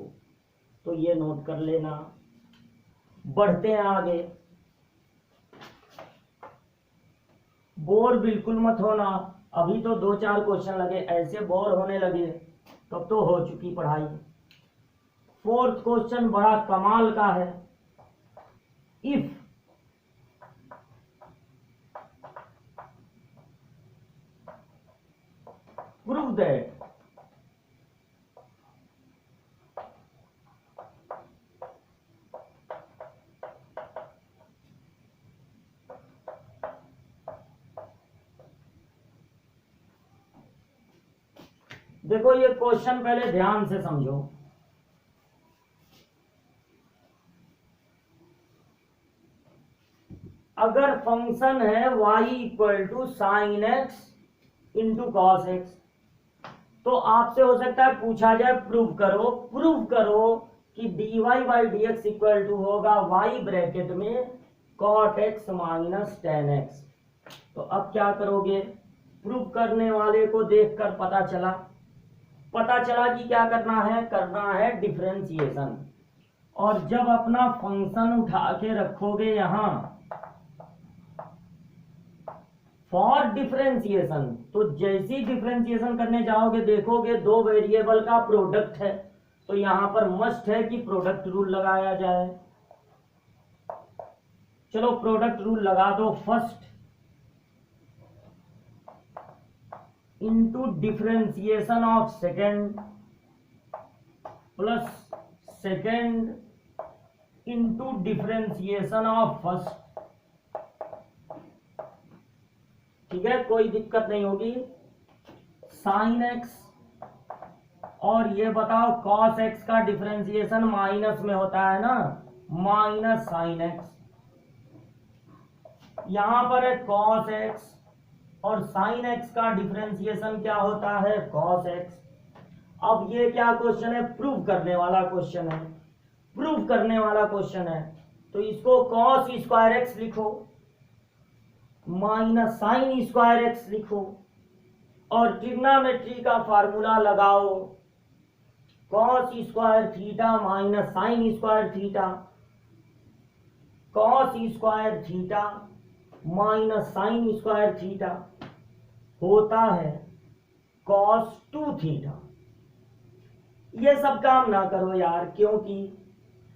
तो ये नोट कर लेना। बढ़ते हैं आगे, बोर बिल्कुल मत होना, अभी तो 2-4 क्वेश्चन लगे, ऐसे बोर होने लगे तब तो हो चुकी पढ़ाई। फोर्थ क्वेश्चन बड़ा कमाल का है, इफ प्रूव दैट देखो ये क्वेश्चन पहले ध्यान से समझो। अगर फंक्शन है y equal to sine x into cos x, तो आपसे हो सकता है पूछा जाए प्रूव करो कि dy by d x equal to होगा y ब्रैकेट में cot x minus tan x. तो अब क्या करोगे, प्रूव करने वाले को देखकर पता चला कि क्या करना है डिफरेंशिएशन। और जब अपना फंक्शन उठा के रखोगे यहां फॉर डिफरेंशिएशन, तो जैसी डिफरेंशिएशन करने जाओगे देखोगे दो वेरिएबल का प्रोडक्ट है, तो यहां पर मस्ट है कि प्रोडक्ट रूल लगाया जाए। चलो प्रोडक्ट रूल लगा दो। First into differentiation of second plus second into differentiation of first. ठीक है, कोई दिक्कत नहीं होगी। साइन एक्स और ये बताओ कॉस एक्स का डिफरेंशिएशन माइनस में होता है ना, माइनस साइन एक्स। यहां पर है कॉस एक्स और साइन एक्स का डिफरेंशिएशन क्या होता है, कॉस एक्स। अब ये क्या क्वेश्चन है, प्रूव करने वाला क्वेश्चन है। तो इसको कॉस स्क्वायर एक्स लिखो माइनस साइन स्क्वायर एक्स लिखो और ट्रिग्नोमेट्री का फार्मूला लगाओ, cos square theta minus sine square theta, cos square theta minus sine square theta होता है कॉस 2 थीटा। ये सब काम ना करो यार, क्योंकि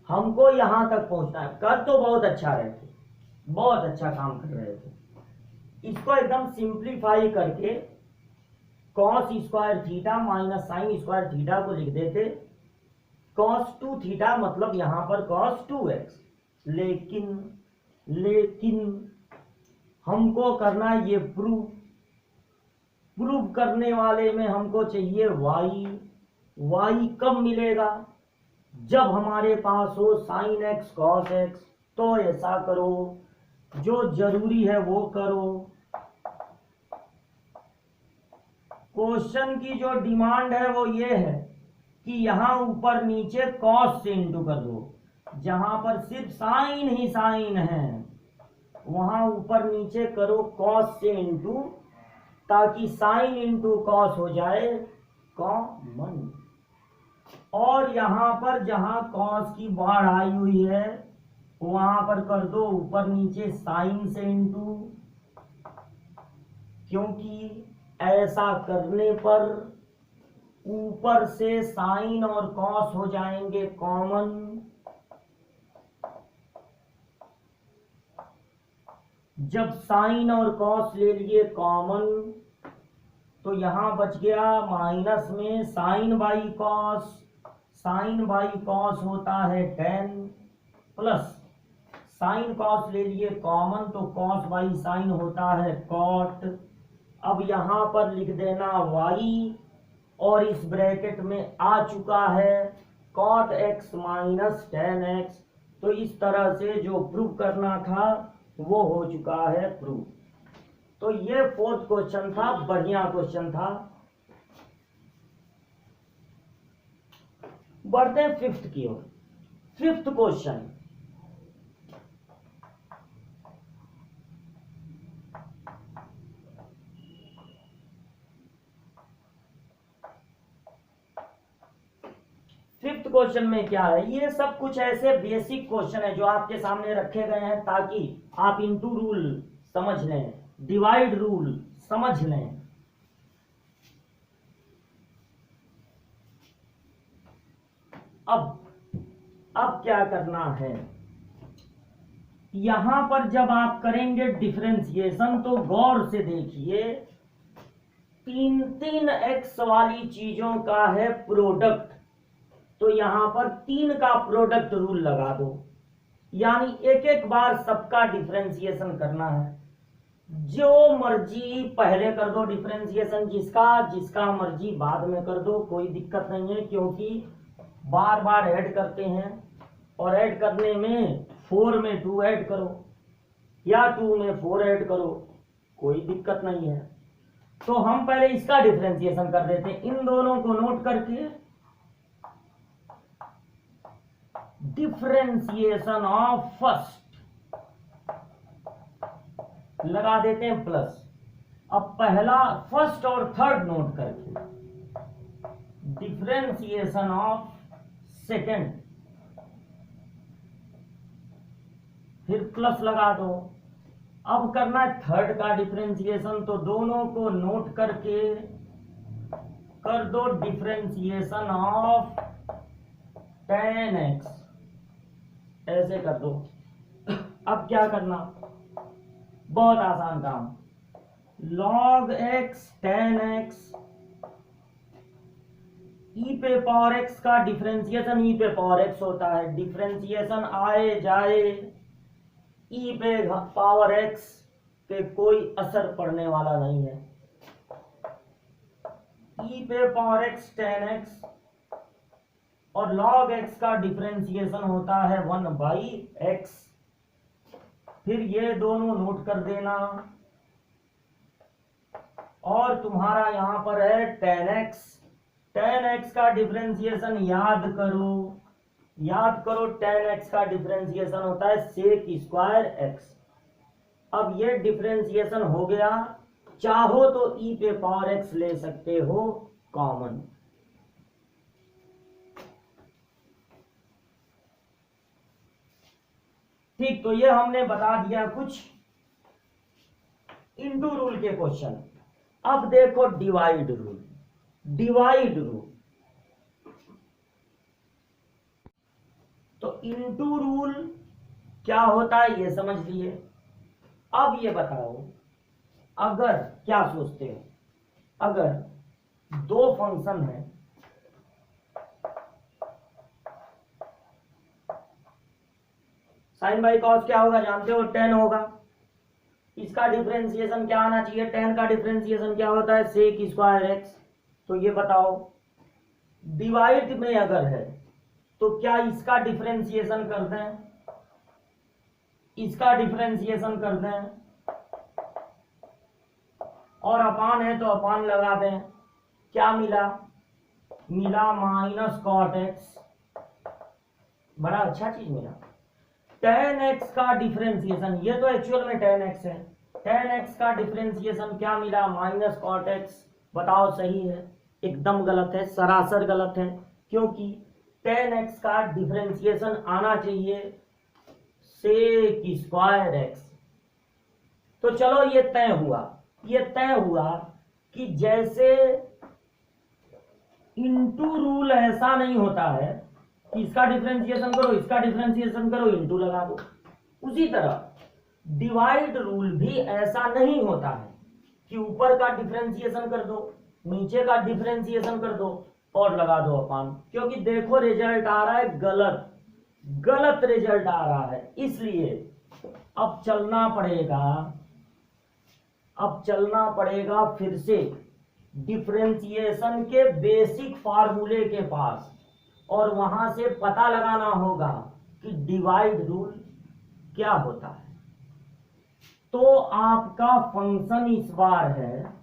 हमको यहां तक पहुंचना है। कर तो बहुत अच्छा रहे थे, बहुत अच्छा काम कर रहे थे। इसको एकदम सिंप्लीफाई करके cos square theta minus sine square theta को लिख देते कॉस 2 थीटा, मतलब यहां पर कॉस 2x। लेकिन हमको करना ये प्रूव करने वाले में हमको चाहिए y कब मिलेगा, जब हमारे पास हो साइन एक्स कॉस एक्स। तो ऐसा करो, जो जरूरी है वो करो। क्वेश्चन की जो डिमांड है वो ये है कि यहां ऊपर नीचे कॉस से इंटू कर दो। जहां पर सिर्फ साइन ही साइन है वहां ऊपर नीचे करो कॉस से इंटू, ताकि साइन इंटू कॉस हो जाए कॉमन। और यहां पर जहां कॉस की बाढ़ आई हुई है वहां पर कर दो ऊपर नीचे साइन से इंटू, क्योंकि ऐसा करने पर ऊपर से साइन और कॉस हो जाएंगे कॉमन। जब साइन और कॉस ले लिए कॉमन तो यहां बच गया माइनस में sine by cos. Sine by cos होता है 10 प्लस साइन कॉस ले लिए कॉमन तो कॉस बाई साइन होता है कॉट। अब यहां पर लिख देना y और इस ब्रैकेट में आ चुका है कॉट x माइनस 10x। तो इस तरह से जो प्रूव करना था वो हो चुका है प्रूव। तो ये 4th क्वेश्चन था, बढ़िया क्वेश्चन था। बढ़ते हैं 5th की ओर। 5th क्वेश्चन, फिफ्थ क्वेश्चन में क्या है, ये सब कुछ ऐसे बेसिक क्वेश्चन है जो आपके सामने रखे गए हैं ताकि आप इनटू रूल समझ लें, डिवाइड रूल समझ लें। अब क्या करना है, यहां पर जब आप करेंगे डिफरेंशिएशन तो गौर से देखिए, 3 एक्स वाली चीजों का है प्रोडक्ट, तो यहां पर 3 का प्रोडक्ट रूल लगा दो, यानी एक एक बार सबका डिफरेंशिएशन करना है। जो मर्जी पहले कर दो डिफरेंशिएशन, जिसका मर्जी बाद में कर दो, कोई दिक्कत नहीं है, क्योंकि बार बार ऐड करते हैं और ऐड करने में 4 में 2 ऐड करो या 2 में 4 ऐड करो, कोई दिक्कत नहीं है। तो हम पहले इसका डिफरेंशिएशन कर देते हैं, इन दोनों को नोट करके डिफरेंशिएशन ऑफ फर्स्ट लगा देते हैं प्लस। अब पहला फर्स्ट और थर्ड नोट करके डिफरेंशिएशन ऑफ सेकेंड, फिर प्लस लगा दो। अब करना है थर्ड का डिफरेंशिएशन, तो दोनों को नोट करके कर दो डिफरेंशिएशन ऑफ tan x, ऐसे कर दो। अब क्या करना, बहुत आसान काम, log x tan x e पे पावर x का डिफरेंशिएशन e पे पावर x होता है, डिफरेंशिएशन आए जाए e पे पावर x पे कोई असर पड़ने वाला नहीं है। e पे पावर x tan x और log x का डिफरेंशिएशन होता है 1/x। फिर ये दोनों नोट कर देना, और तुम्हारा यहां पर है tan x। tan x का डिफरेंशिएशन याद करो, tan x का डिफरेंशिएशन होता है sec स्क्वायर x। अब ये डिफरेंशिएशन हो गया, चाहो तो e पे पावर x ले सकते हो कॉमन। ठीक, तो ये हमने बता दिया कुछ इनटू रूल के क्वेश्चन। अब देखो डिवाइड रूल। तो इनटू रूल क्या होता है ये समझ लिए। अब ये बताओ, अगर क्या सोचते हो, अगर दो फंक्शन है, साइन बाई कॉस क्या होगा जानते हो, tan होगा। इसका डिफरेंशिएशन क्या आना चाहिए, tan का डिफरेंशिएशन क्या होता है sec स्क्वायर x। तो ये बताओ, डिवाइड में अगर है तो क्या इसका डिफरेंशिएशन कर दें, इसका डिफरेंशिएशन कर दें, और अपान है तो अपान लगा दें। क्या मिला, माइनस कॉट एक्स, बड़ा अच्छा चीज मिला। tan x का डिफरेंशिएशन, ये तो एक्चुअल में tan x है, tan x का डिफरेंशिएशन क्या मिला, माइनस कॉट x। बताओ सही है, एकदम गलत है, सरासर गलत है, क्योंकि tan x का डिफरेंशिएशन आना चाहिए sec स्क्वायर x। तो चलो ये तय हुआ कि जैसे इनटू रूल ऐसा नहीं होता है कि इसका डिफरेंशिएशन करो, इसका डिफरेंशिएशन करो, इनटू लगा दो, उसी तरह डिवाइड रूल भी ऐसा नहीं होता है कि ऊपर का डिफरेंशिएशन कर दो, नीचे का डिफरेंशिएशन कर दो और लगा दो अपान। क्योंकि देखो रिजल्ट आ रहा है गलत रिजल्ट आ रहा है, इसलिए अब चलना पड़ेगा फिर से डिफरेंशिएशन के बेसिक फार्मूले के पास, और वहां से पता लगाना होगा कि डिवाइड रूल क्या होता है। तो आपका फंक्शन इस बार है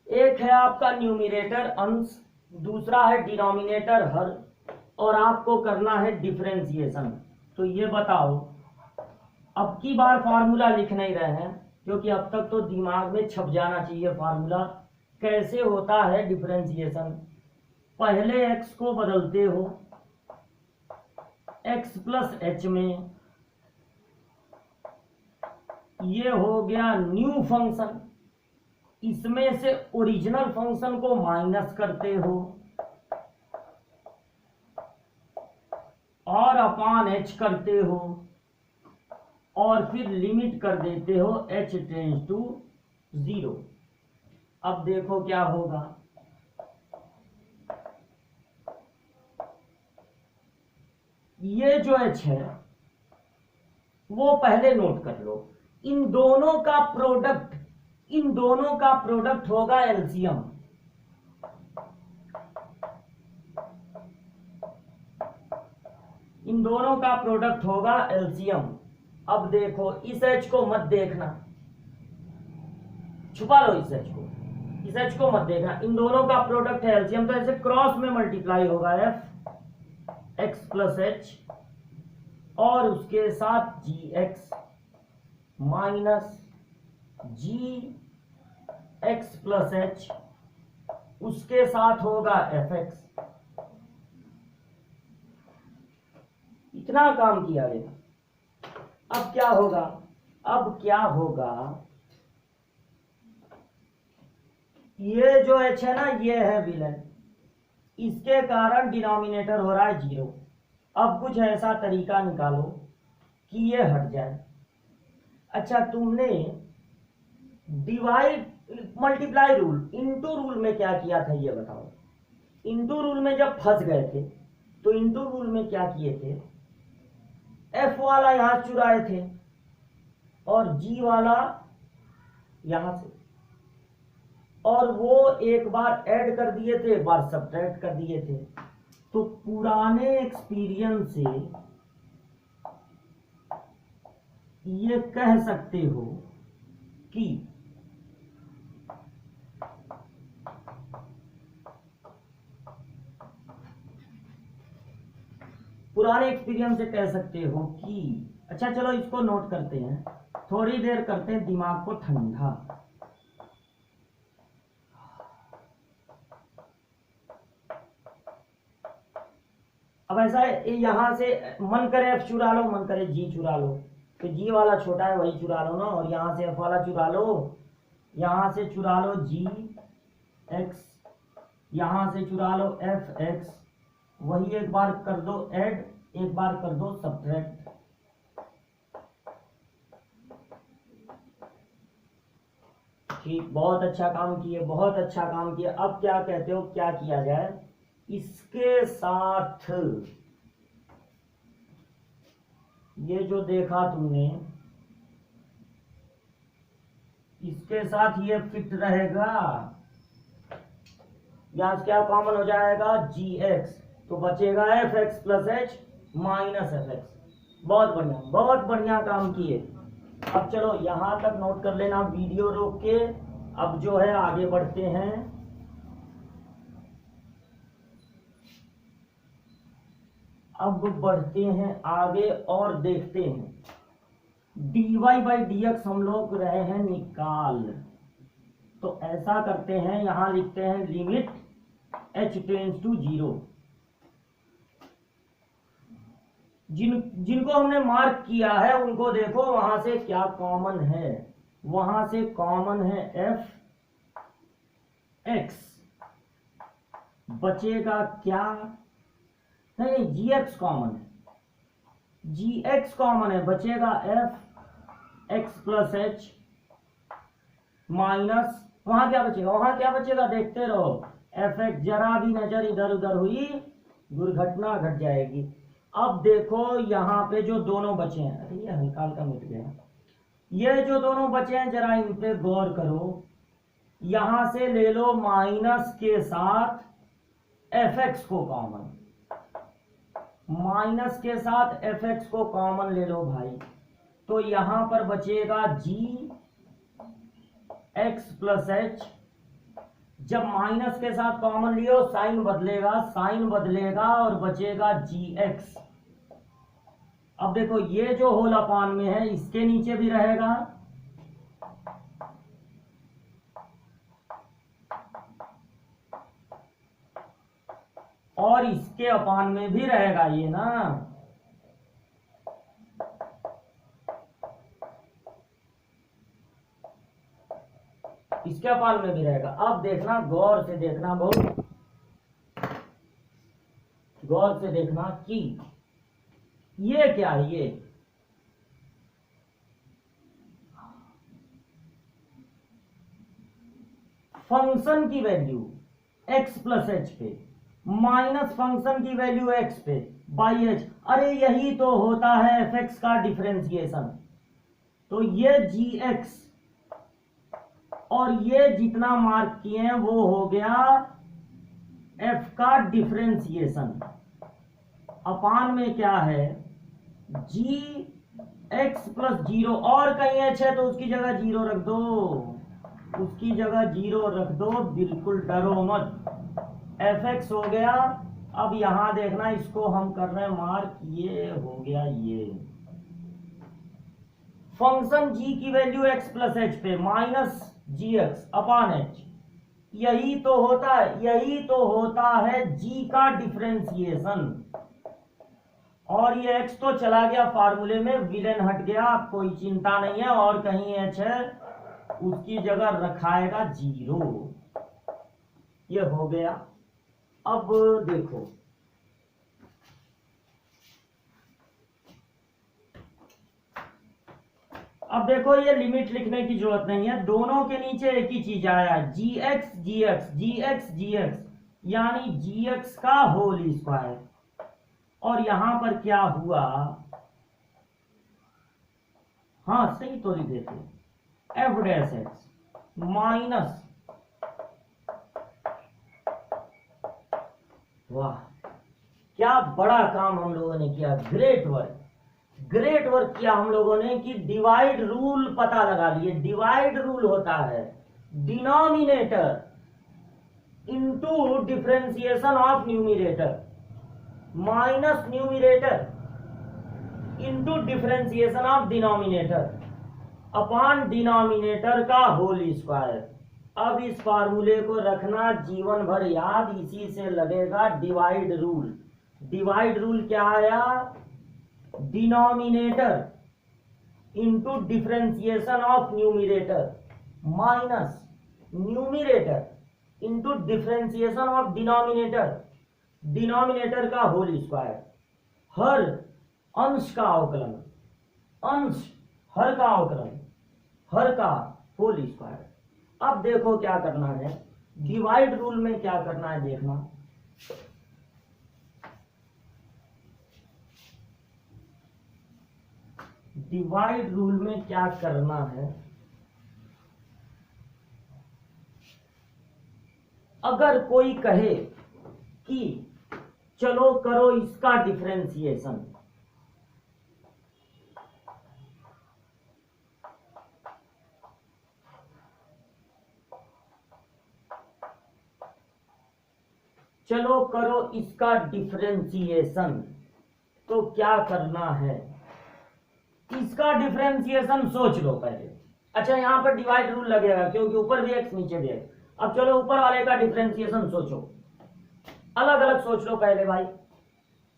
एक है आपका न्यूमरेटर अंश, दूसरा है डिनोमिनेटर हर, और आपको करना है डिफरेंशिएशन। तो ये बताओ, अब की बार फार्मूला लिख नहीं रहे हैं क्योंकि अब तक तो दिमाग में छप जाना चाहिए फार्मूला कैसे होता है डिफरेंशिएशन। पहले x को बदलते हो x प्लस एच में, ये हो गया न्यू फंक्शन, इसमें से ओरिजिनल फंक्शन को माइनस करते हो और अपान h करते हो, और फिर लिमिट कर देते हो h टेंड्स टू 0। अब देखो क्या होगा, ये जो एच है वो पहले नोट कर लो। इन दोनों का प्रोडक्ट होगा एलसीएम। इन दोनों का प्रोडक्ट होगा एलसीएम। अब देखो इस एच को मत देखना, छुपा लो इस एच को मत देखना। इन दोनों का प्रोडक्ट है एलसीएम, तो ऐसे क्रॉस में मल्टीप्लाई होगा एफ एक्स प्लस एच और उसके साथ जी एक्स माइनस जी एक्स प्लस एच, उसके साथ होगा एफ एक्स। इतना काम किया गया। अब क्या होगा, ये जो एच है ना, ये है विलन, इसके कारण डिनोमिनेटर हो रहा है 0। अब कुछ ऐसा तरीका निकालो कि ये हट जाए। अच्छा, तुमने divide multiply rule into rule में क्या किया था ये बताओ। इनटू रूल में जब फंस गए थे तो इनटू रूल में क्या किए थे, एफ वाला यहां चुराए थे और जी वाला यहां से, और वो एक बार ऐड कर दिए थे, एक बार सब्ट्रैक्ट कर दिए थे। तो पुराने एक्सपीरियंस से ये कह सकते हो कि अच्छा चलो इसको नोट करते हैं, थोड़ी देर करते हैं दिमाग को ठंडा। अब ऐसा है, यहां से मन करे एफ चुरा लो, मन करे जी चुरा लो, तो जी वाला छोटा है वही चुरा लो ना, और यहां से एफ वाला चुरा लो, यहां से चुरा लो जी एक्स, यहां से चुरा लो एफ एक्स, वही एक बार कर दो ऐड, एक बार कर दो सब्ट्रैक्ट। ठीक, बहुत अच्छा काम किए, बहुत अच्छा काम किए। अब क्या कहते हो, क्या किया जाए, इसके साथ ये जो देखा तुमने, इसके साथ ये फिट रहेगा, यहां से क्या कॉमन हो जाएगा, जी एक्स, तो बचेगा F x plus H minus F x. बहुत बढ़िया, बहुत बढ़िया काम किए। अब चलो यहां तक नोट कर लेना, वीडियो रोक के। अब जो है आगे बढ़ते हैं। अब बढ़ते हैं आगे और देखते हैं dy बाई डी एक्स हम लोग रहे हैं निकाल। तो ऐसा करते हैं, यहां लिखते हैं लिमिट h टेंड्स टू 0। जिनको हमने मार्क किया है उनको देखो वहां से क्या कॉमन है, वहां से कॉमन है एफ एक्स, बचेगा क्या, नहीं जी एक्स कॉमन है, जी एक्स कॉमन है, बचेगा F x plus H minus, वहां क्या बचेगा, वहां क्या बचेगा देखते रहो, एफ एक्स, जरा भी नजर इधर उधर हुई दुर्घटना घट जाएगी। अब देखो यहाँ पे जो दोनों बचे हैं, अरे ये हल्का हल्का मिट गया, ये जो दोनों बचे हैं जरा इन पे गौर करो। यहां से ले लो माइनस के साथ एफ एक्स को कॉमन, माइनस के साथ एफ एक्स को कॉमन ले लो भाई, तो यहां पर बचेगा जी एक्स प्लस एच। जब माइनस के साथ कॉमन लियो साइन बदलेगा और बचेगा जी एक्स। अब देखो ये जो होल अपान में है इसके नीचे भी रहेगा, और इसके अपान में भी रहेगा ये ना, इसके अपान में भी रहेगा। अब देखना, गौर से देखना, बहुत गौर से देखना कि ये क्या है, ये फंक्शन की वैल्यू x प्लस एच पे माइनस फंक्शन की वैल्यू x पे, बाई एच। अरे यही तो होता है एफ एक्स का डिफरेंशिएशन। तो ये जी एक्स और ये जितना मार्क किए हैं वो हो गया एफ का डिफरेंशिएशन। अपान में क्या है, जी एक्स प्लस जीरो, और कहीं एच है तो उसकी जगह जीरो रख दो, उसकी जगह जीरो रख दो, बिल्कुल डरो मत। एफ एक्स हो गया। अब यहां देखना, इसको हम कर रहे हैं मार्क, ये हो गया ये फंक्शन जी की वैल्यू एक्स प्लस एच पे माइनस जी एक्स अपान एच। यही तो होता है, यही तो होता है जी का डिफरेंशिएशन। और ये एक्स तो चला गया फार्मूले में, विलेन हट गया, कोई चिंता नहीं है। और कहीं एच है उसकी जगह रखाएगा जीरो। ये हो गया। अब देखो, अब देखो ये लिमिट लिखने की जरूरत नहीं है, दोनों के नीचे एक ही चीज आया, जी एक्स जी एक्स जी एक्स जी एक्स, यानी जी एक्स का होल स्क्वायर। और यहां पर क्या हुआ, हाँ सही तो लिख देते, एफ डैश एक्स माइनस, वाह क्या बड़ा काम हम लोगों ने किया, ग्रेट वर्क, ग्रेट वर्क किया हम लोगों ने कि डिवाइड रूल पता लगा लिए। डिवाइड रूल होता है denominator into differentiation of numerator minus numerator into differentiation of denominator upon denominator का होल स्क्वायर। अब इस फार्मूले को रखना जीवन भर याद, इसी से लगेगा डिवाइड रूल। डिवाइड रूल क्या आया, denominator into differentiation of numerator minus numerator into differentiation of denominator, denominator का होल स्क्वायर। हर अंश का अवकलन, अंश हर का अवकलन, हर का होल स्क्वायर। अब देखो क्या करना है, डिवाइड रूल में क्या करना है देखना, डिवाइड रूल में क्या करना है, अगर कोई कहे कि चलो करो इसका डिफरेंशिएशन, चलो करो इसका डिफरेंशिएशन, तो क्या करना है, इसका डिफरेंशिएशन सोच लो पहले। अच्छा यहां पर डिवाइड रूल लगेगा क्योंकि ऊपर भी एक्स नीचे भी एक्स। अब चलो ऊपर वाले का डिफरेंशिएशन सोचो, अलग अलग सोच लो पहले भाई।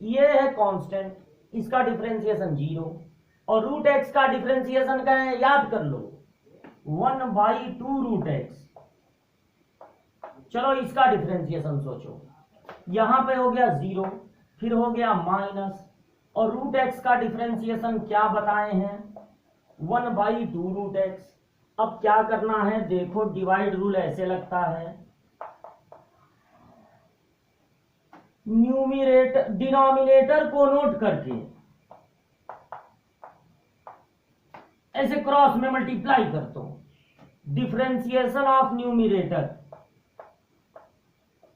ये है कांस्टेंट, इसका डिफरेंशिएशन जीरो, और रूट एक्स का डिफरेंशिएशन का है, याद कर लो 1/2 रूट एक्स। चलो इसका डिफरेंशिएशन सोचो, यहां पे हो गया जीरो, फिर हो गया माइनस, और रूट एक्स का डिफरेंशिएशन क्या बताए हैं 1/2 रूट एक्स। अब क्या करना है देखो, डिवाइड रूल ऐसे लगता है, न्यूमरेटर डिनोमिनेटर को नोट करके ऐसे क्रॉस में मल्टीप्लाई कर दो, differentiation of numerator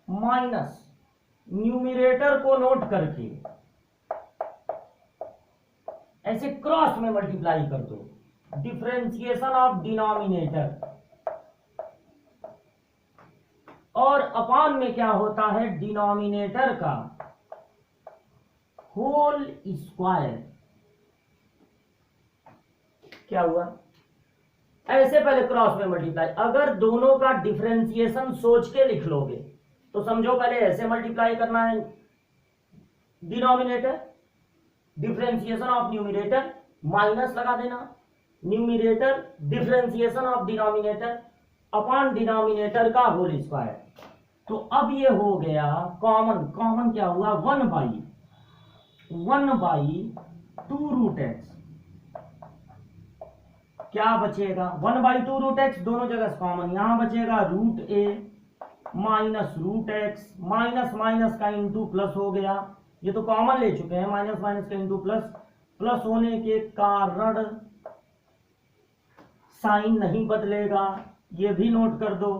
minus numerator को नोट करके ऐसे क्रॉस में मल्टीप्लाई कर दो, डिफरेंशिएशन ऑफ डिनोमिनेटर, और अपान में क्या होता है डिनोमिनेटर का होल स्क्वायर। क्या हुआ, ऐसे पहले क्रॉस में मल्टीप्लाई। अगर दोनों का डिफरेंशिएशन सोच के लिख लोगे तो समझो पहले ऐसे मल्टीप्लाई करना है, denominator differentiation of numerator minus लगा देना, numerator differentiation of denominator upon denominator का होल स्क्वायर। तो अब ये हो गया कॉमन, कॉमन क्या हुआ 1/2 रूट एक्स। क्या बचेगा 1/2 रूट एक्स, दोनों जगह कॉमन, यहां बचेगा root a minus root x, minus minus का इंटू प्लस हो गया, ये तो कॉमन ले चुके हैं, माइनस माइनस का इंटू प्लस, प्लस होने के कारण साइन नहीं बदलेगा, ये भी नोट कर दो।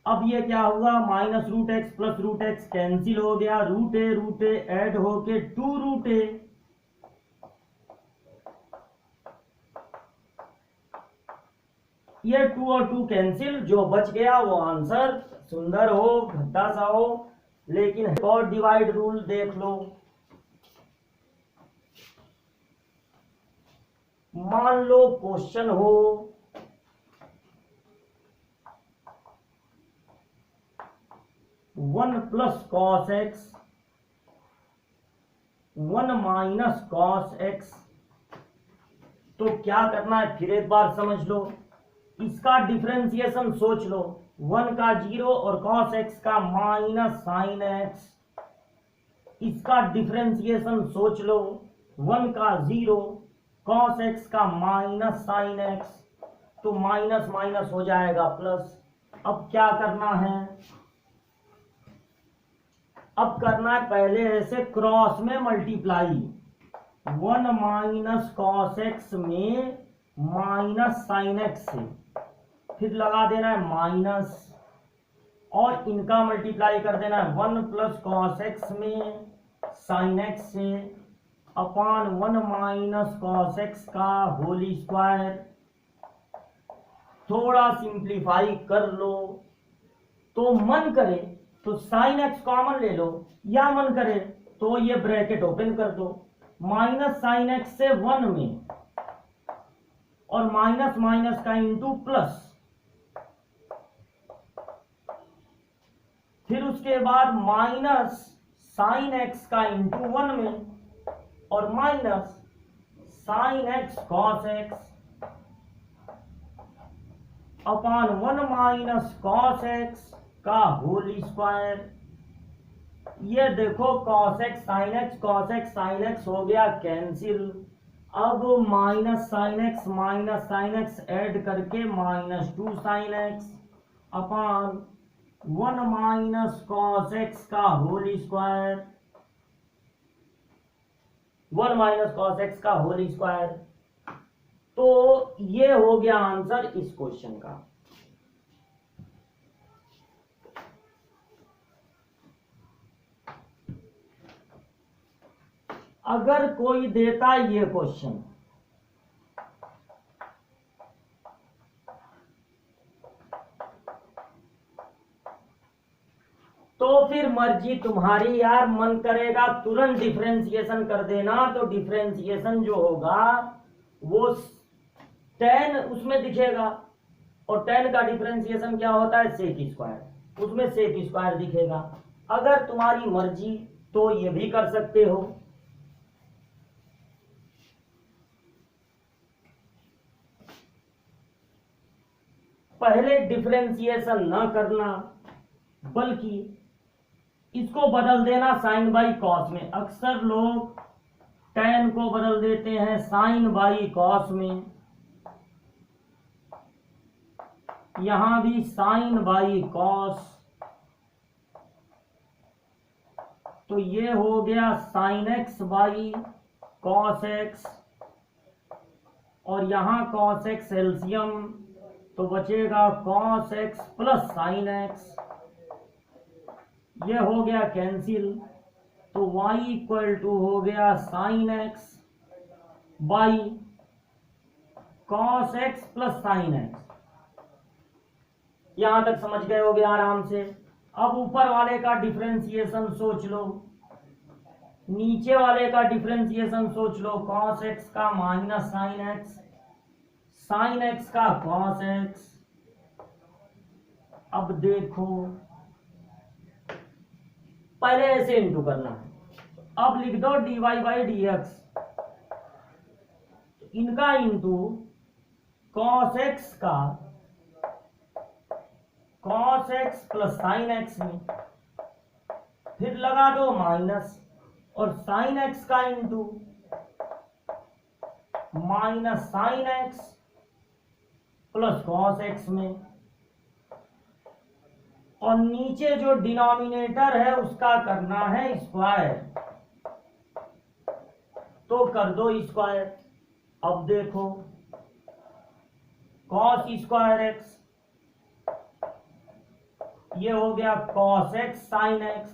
अब ये क्या हुआ, minus root x plus root x cancel हो गया, रूट ए ऐड होके 2 रूट ए, ये 2 और 2 कैंसिल, जो बच गया वो आंसर सुंदर हो भद्दा सा हो, लेकिन और डिवाइड रूल देख लो। मान लो क्वेश्चन हो 1 plus cos x 1 minus cos x, तो क्या करना है फिर एक बार समझ लो, इसका डिफरेंशिएशन सोच लो, 1 का 0 और कॉस एक्स का माइनस साइन एक्स, इसका डिफरेंशिएशन सोच लो, 1 का 0 कॉस एक्स का माइनस साइन एक्स, तो माइनस माइनस हो जाएगा प्लस। अब क्या करना है, अब करना है पहले ऐसे क्रॉस में मल्टीप्लाई, 1 माइनस कॉस एक्स में माइनस साइन एक्स से, फिर लगा देना है माइनस, और इनका मल्टीप्लाई कर देना है 1 प्लस कॉस एक्स में साइन एक्स से अपॉन 1 माइनस कॉस एक्स का होल स्क्वायर। थोड़ा सिंप्लीफाई कर लो, तो मन करे तो साइन एक्स कॉमन ले लो, या मन करे तो ये ब्रैकेट ओपन कर दो, माइनस साइन एक्स से 1 में और माइनस माइनस का इंटू प्लस, फिर उसके बाद माइनस साइन एक्स का इंटू 1 में और minus sine x cos x upon 1 minus cos x का होल स्क्वायर। ये देखो कॉस एक्स साइन एक्स हो गया कैंसिल, अब माइनस साइन एक्स ऐड करके -2 sine x upon 1 minus cos x का whole square, 1 minus cos x का whole square. तो ये हो गया आंसर इस क्वेश्चन का। अगर कोई देता ये क्वेश्चन, तो फिर मर्जी तुम्हारी यार, मन करेगा तुरंत डिफरेंशिएशन कर देना, तो डिफरेंशिएशन जो होगा वो tan उसमें दिखेगा, और tan का डिफरेंशिएशन क्या होता है, सेक स्क्वायर, उसमें सेक स्क्वायर दिखेगा। अगर तुम्हारी मर्जी तो ये भी कर सकते हो। पहले डिफरेंशिएशन ना करना, बल्कि इसको बदल देना साइन बाई कॉस में। अक्सर लोग tan को बदल देते हैं साइन बाई कॉस में, यहां भी साइन बाई कॉस, तो ये हो गया sine x by cos x, और यहां कॉस एक्स एलसीएम, तो बचेगा cos x plus sine x, ये हो गया कैंसिल, तो y इक्वल टू हो गया sine x by cos x plus sine x. यहां तक समझ गए होगे आराम से। अब ऊपर वाले का डिफरेंशिएशन सोच लो, नीचे वाले का डिफरेंशिएशन सोच लो, कॉस एक्स का minus sine x, sine x का कॉस एक्स। अब देखो पहले ऐसे इंटू करना है, अब लिख दो dy बाई डी एक्स, इनका इंटू कॉस एक्स का cos x plus sine x में, फिर लगा दो माइनस, और साइन एक्स का into minus sine x plus cos x में, और नीचे जो डिनोमिनेटर है उसका करना है स्क्वायर, तो कर दो स्क्वायर। अब देखो कॉस स्क्वायर एक्स, ये हो गया cos x sine x,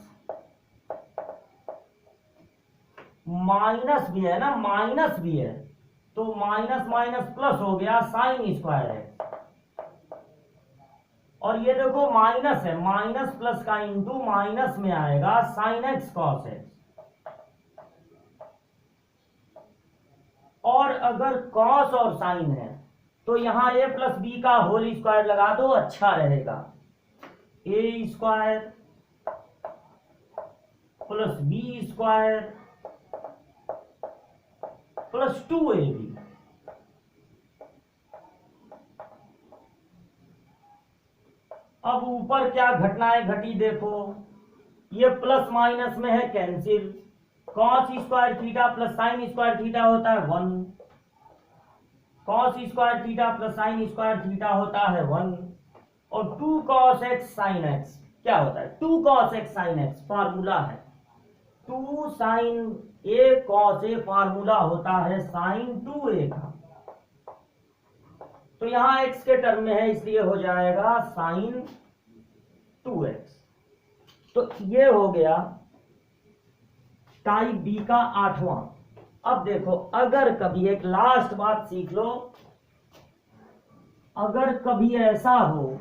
minus भी है ना, माइनस भी है, तो माइनस माइनस प्लस हो गया साइन स्क्वायर एक्स। और ये देखो माइनस है, माइनस प्लस का इंटू माइनस में आएगा साइन एक्स कॉस एक्स। और अगर कॉस और साइन है तो यहां ए प्लस बी का होल स्क्वायर लगा दो, अच्छा रहेगा। A square plus b square plus 2ab। अब ऊपर क्या घटनाएं घटी देखो, ये प्लस माइनस में है cancel, cos square theta plus sine square theta होता है 1, cos square theta plus sine square theta होता है 1, और 2 कॉस एक्स साइन एक्स क्या होता है, 2 cos x sine x formula है, 2 sign A cos A formula होता है साइन 2a का। तो यहां x के टर्म में है इसलिए हो जाएगा साइन 2x। तो ये हो गया टाइप बी का 8वां। अब देखो अगर कभी एक लास्ट बात सीख लो, अगर कभी ऐसा हो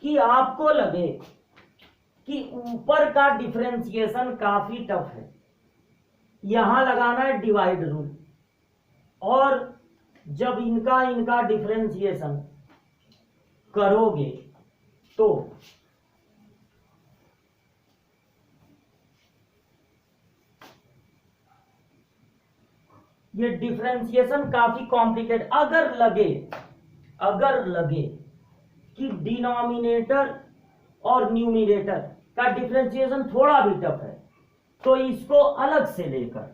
कि आपको लगे कि ऊपर का डिफरेंशिएशन काफी टफ है, यहां लगाना है डिवाइड रूल, और जब इनका इनका डिफरेंशिएशन करोगे तो ये डिफरेंशिएशन काफी कॉम्प्लिकेट, अगर लगे कि डिनोमिनेटर और न्यूमिनेटर का डिफरेंशिएशन थोड़ा भी टफ है तो इसको अलग से लेकर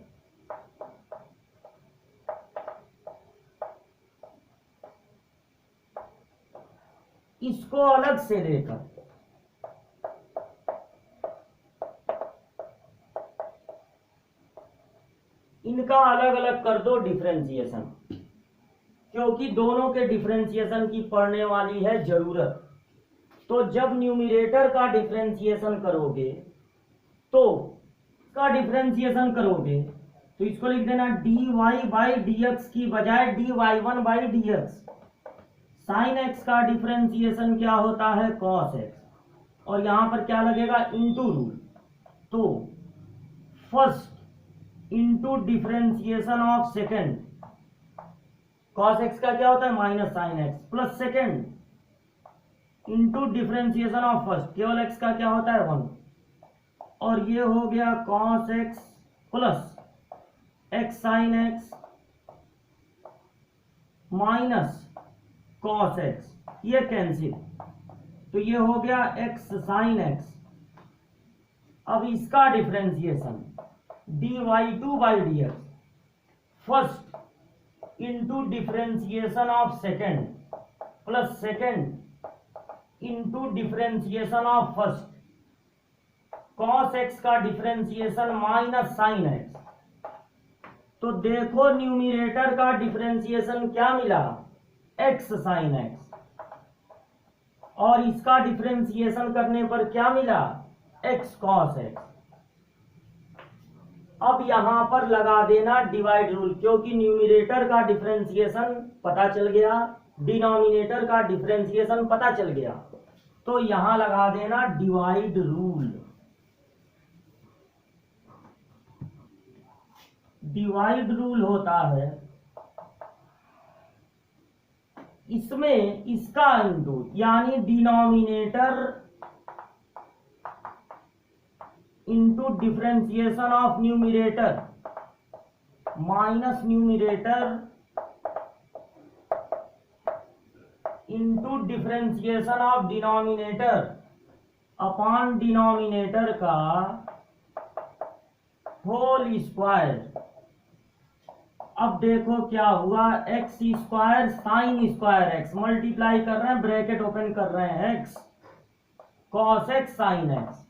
इनका अलग अलग कर दो डिफरेंशिएशन, क्योंकि दोनों के डिफरेंशिएशन की पड़ने वाली है जरूरत। तो जब न्यूमिनेटर का डिफरेंशिएशन करोगे तो इसको लिख देना dy बाई dx की बजाय dy1 by dx। Sine x का डिफरेंशिएशन क्या होता है कॉस एक्स, और यहां पर क्या लगेगा इंटू रूल, तो first into differentiation of second, cos x का क्या होता है minus sine x, plus second into differentiation of first, केवल एक्स का क्या होता है 1, और ये हो गया cos x plus x sine x minus cos x, ये कैंसिल, तो ये हो गया एक्स साइन एक्स। अब इसका differentiation dy2 by dx, first into differentiation of second plus second into differentiation of first, cos x का डिफरेंशिएशन माइनस साइन एक्स। तो देखो न्यूमिनेटर का डिफरेंशिएशन क्या मिला एक्स साइन एक्स, और इसका डिफरेंशिएशन करने पर क्या मिला एक्स कॉस एक्स। अब यहां पर लगा देना डिवाइड रूल, क्योंकि न्यूमिनेटर का डिफरेंशिएशन पता चल गया, डिनोमिनेटर का डिफरेंशिएशन पता चल गया, तो यहां लगा देना डिवाइड रूल। डिवाइड रूल होता है इसमें इसका इंटू, यानी denominator into differentiation of numerator minus numerator into differentiation of denominator upon denominator का होल स्क्वायर। अब देखो क्या हुआ, x square sine square x, multiply कर रहे हैं, ब्रैकेट ओपन कर रहे हैं, x cos x sine x.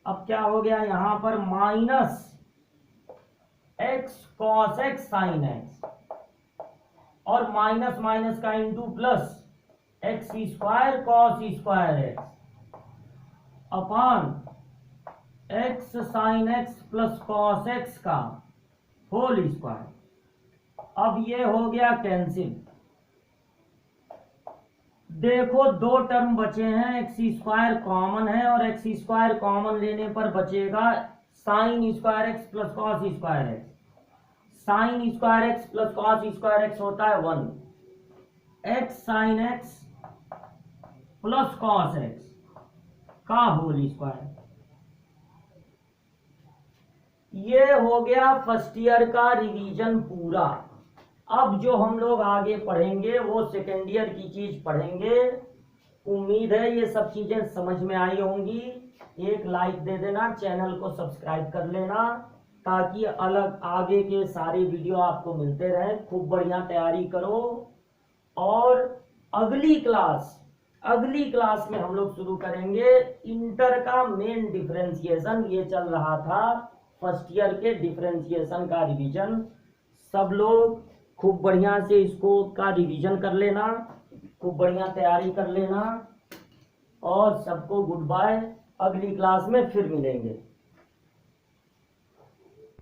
अब क्या हो गया यहां पर, minus x cos x sine x, और माइनस माइनस का into plus, x square cos square x upon x sine x plus cos x का होल स्क्वायर। अब ये हो गया कैंसिल। देखो दो टर्म बचे हैं, एक्स स्क्वायर कॉमन है, और एक्स स्क्वायर कॉमन लेने पर बचेगा sine square x plus cos square x. Sine square x plus cos square x होता है 1, x sine x plus cos x का होल स्क्वायर। ये हो गया फर्स्ट ईयर का रिवीजन पूरा। अब जो हम लोग आगे पढ़ेंगे वो सेकेंड ईयर की चीज पढ़ेंगे। उम्मीद है ये सब चीजें समझ में आई होंगी। एक लाइक दे देना, चैनल को सब्सक्राइब कर लेना, ताकि अलग आगे के सारे वीडियो आपको मिलते रहे। खूब बढ़िया तैयारी करो। और अगली क्लास में हम लोग शुरू करेंगे इंटर का मेन डिफरेंशिएशन। ये चल रहा था फर्स्ट ईयर के डिफरेंशिएशन का रिवीजन। सब लोग खूब बढ़िया से इसको का रिवीजन कर लेना, खूब बढ़िया तैयारी कर लेना, और सबको गुड बाय। अगली क्लास में फिर मिलेंगे।